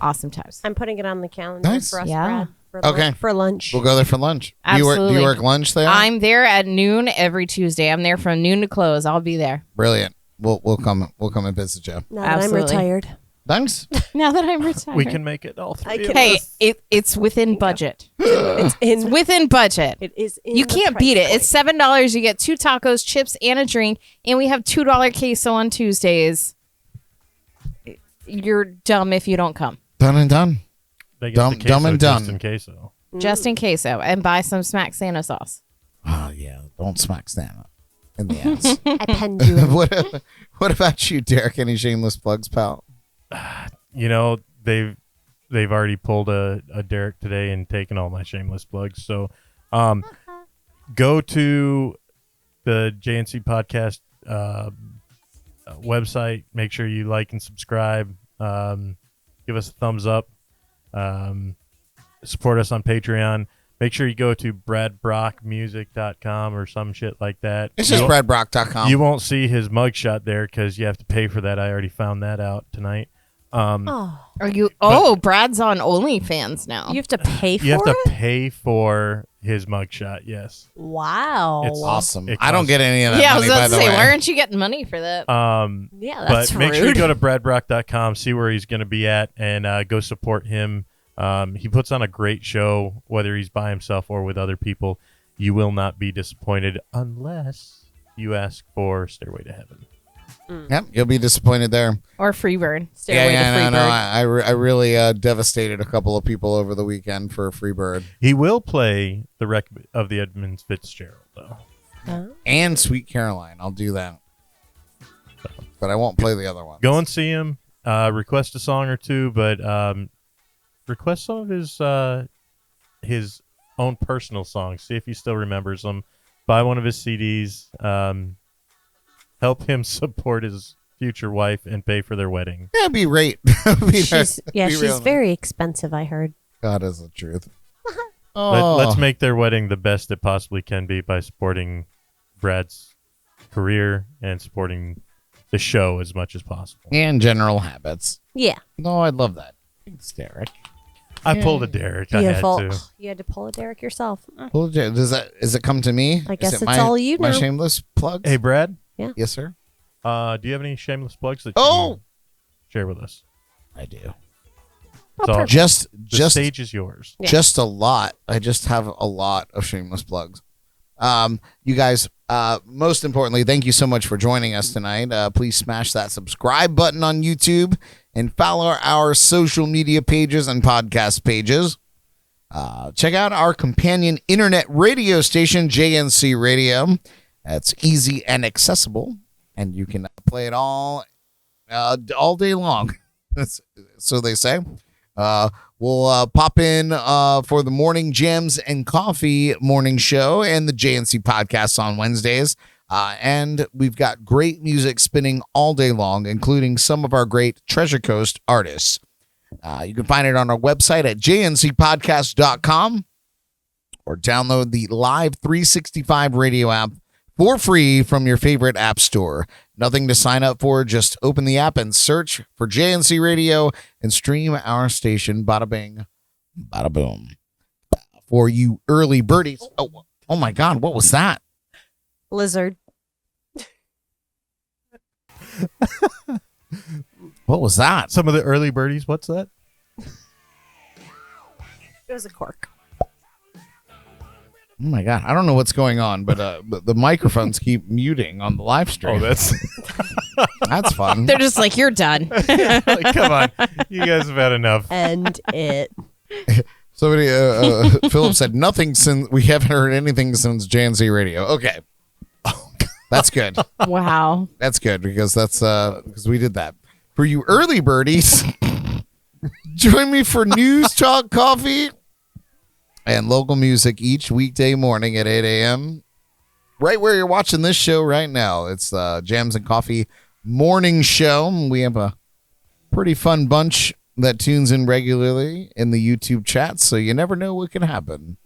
awesome times. I'm putting it on the calendar Nice. for us, Yeah. Brad. Okay. For lunch. We'll go there for lunch. Do Absolutely. you work lunch there? I'm there at noon every Tuesday. I'm there from noon to close. I'll be there. Brilliant. We'll come and visit you. Now that Absolutely. I'm retired. Thanks. Now that I'm retired. We can make it all three. I of can- Hey, us. it's within budget. It's It's in. within budget. It is. In You the can't price beat it. point. It's $7. You get 2 tacos, chips, and a drink, and we have $2 queso on Tuesdays. You're dumb if you don't come. Done and done. They get dumb- the queso dumb and just done. in queso. Just in queso, and buy some Smack Santa sauce. Oh yeah. Don't smack Santa in the ass. I penned you. What about you, Derek? Any shameless plugs, pal? They've already pulled a Derek today and taken all my shameless plugs. So go to the JNC podcast website. Make sure you like and subscribe. Give us a thumbs up. Support us on Patreon. Make sure you go to bradbrockmusic.com or some shit like that. It's just bradbrock.com. You won't see his mugshot there because you have to pay for that. I already found that out tonight. Oh, Are you? Oh, Brad's on OnlyFans now. you have to pay for You have to it. pay for his mugshot. Yes. Wow. It's awesome. It I don't costs- get any of that yeah, I money, was by about the to say, way. why aren't you getting money for that? Yeah, that's But make rude. sure you go to bradbrock.com, see where he's going to be at, and go support him. He puts on a great show, whether he's by himself or with other people. You will not be disappointed unless you ask for Stairway to Heaven. Yep, you'll be disappointed there. Or Freebird. Stairway to no. Freebird. I really devastated a couple of people over the weekend for Freebird He will play the wreck of the Edmund Fitzgerald, though. and Sweet Caroline. I'll do that, but I won't play the other one. Go and see him. Request a song or two, but request some of his own personal songs. See if he still remembers them. Buy one of his CDs. Help him support his future wife and pay for their wedding. Yeah, be rate. She's very expensive. I heard. God is the truth. Let's make their wedding the best it possibly can be by supporting Brad's career and supporting the show as much as possible. and general habits. Yeah. No, I love that. Thanks, Derek. I pulled a Derek. Beautiful. I had to. You had to pull a Derek yourself. Well, does it come to me? I Is guess it it's my, all you My now. shameless plugs. Hey, Brad, Yes, sir. do you have any shameless plugs that you Oh! can share with us? I do. So Just the stage is yours. Yeah. just a lot. I just have a lot of shameless plugs. You guys, most importantly, thank you so much for joining us tonight. Please smash that subscribe button on YouTube and follow our social media pages and podcast pages. Check out our companion internet radio station, JNC Radio. That's easy and accessible, and you can play it all day long. So they say. We'll pop in for the morning jams and coffee morning show and the JNC podcast on Wednesdays. And we've got great music spinning all day long, including some of our great Treasure Coast artists. You can find it on our website at jncpodcast.com or download the Live 365 radio app for free from your favorite app store. Nothing to sign up for. Just open the app and search for JNC Radio and stream our station. Bada bing, bada boom. For you early birdies. Oh my God, what was that? Lizard. What was that? Some of the early birdies. What's that? It was a cork. Oh my God, I don't know what's going on, but the microphones keep muting on the live stream. Oh, that's that's fun. They're just like, you're done. like, come on, you guys have had enough. End it. Somebody, Philip said nothing since we haven't heard anything since JNC Radio. Okay, that's good. Wow. That's good because because we did that for you early birdies. Join me for news, talk, coffee, and local music each weekday morning at 8 a.m. Right where you're watching this show right now. It's the Jams and Coffee morning show. We have a pretty fun bunch that tunes in regularly in the YouTube chat, so you never know what can happen.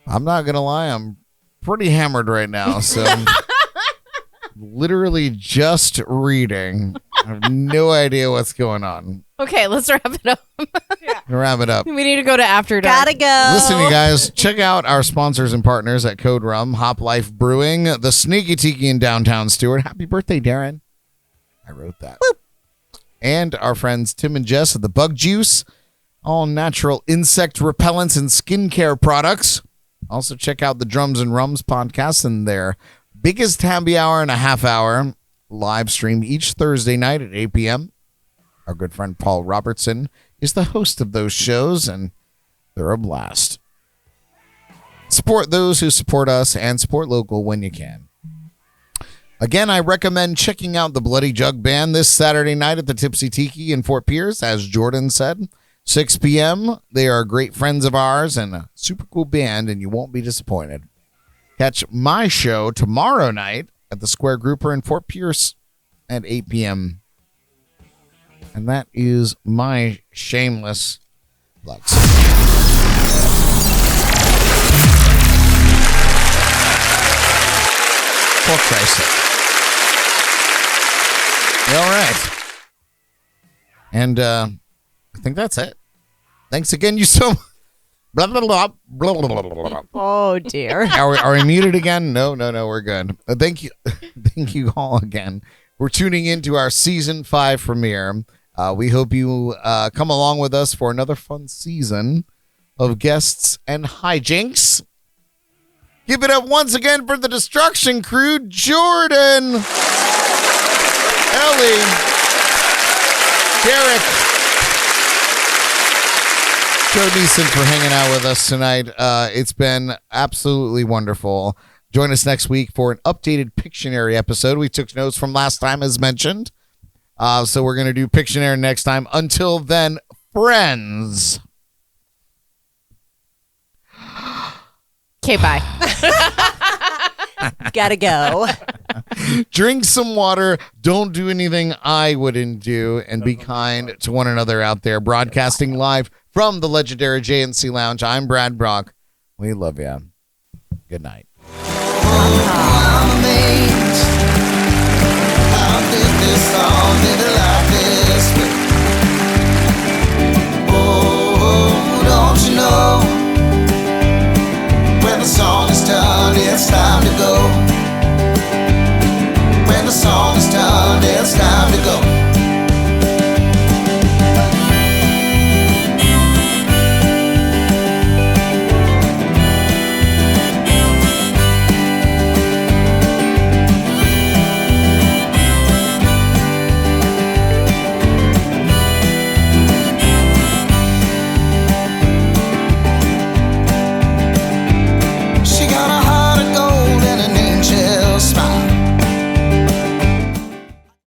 I'm not going to lie. I'm pretty hammered right now, so I'm literally just reading. I have no idea what's going on. Okay, let's wrap it up. Wrap it up. We need to go to After Dark. Gotta go. Listen, you guys, check out our sponsors and partners at Code Rum, Hop Life Brewing, the Sneaky Tiki in downtown Stewart. Happy birthday, Darren. I wrote that. Woo. And our friends Tim and Jess at the Bug Juice, all natural insect repellents and skincare products. Also, check out the Drums and Rums podcast and their biggest happy hour and a half hour live stream each Thursday night at 8 p.m. Our good friend Paul Robertson is the host of those shows, and they're a blast. Support those who support us and support local when you can. Again, I recommend checking out the Bloody Jug Band this Saturday night at the Tipsy Tiki in Fort Pierce, as Jordan said, 6 p.m. They are great friends of ours and a super cool band, and you won't be disappointed. Catch my show tomorrow night at the Square Grouper in Fort Pierce at 8 p.m. And that is my shameless plugs. For Christ's sake. All right. And I think that's it. Thanks again, you so much. Blah, blah, blah, blah, blah, blah, blah. Oh, dear. Are we muted again? No, we're good. Thank you all again. We're tuning into our season 5 premiere. We hope you come along with us for another fun season of guests and hijinks. Give it up once again for the Destruction Crew, Jordan, Ellie, Derek, Jo Neeson for hanging out with us tonight. It's been absolutely wonderful. Join us next week for an updated Pictionary episode. We took notes from last time, as mentioned. So we're going to do Pictionary next time. Until then, friends. Okay, bye. Gotta go. Drink some water. Don't do anything I wouldn't do. And be kind to one another out there. Broadcasting live from the legendary JNC Lounge. I'm Brad Brock. We love you. Good night.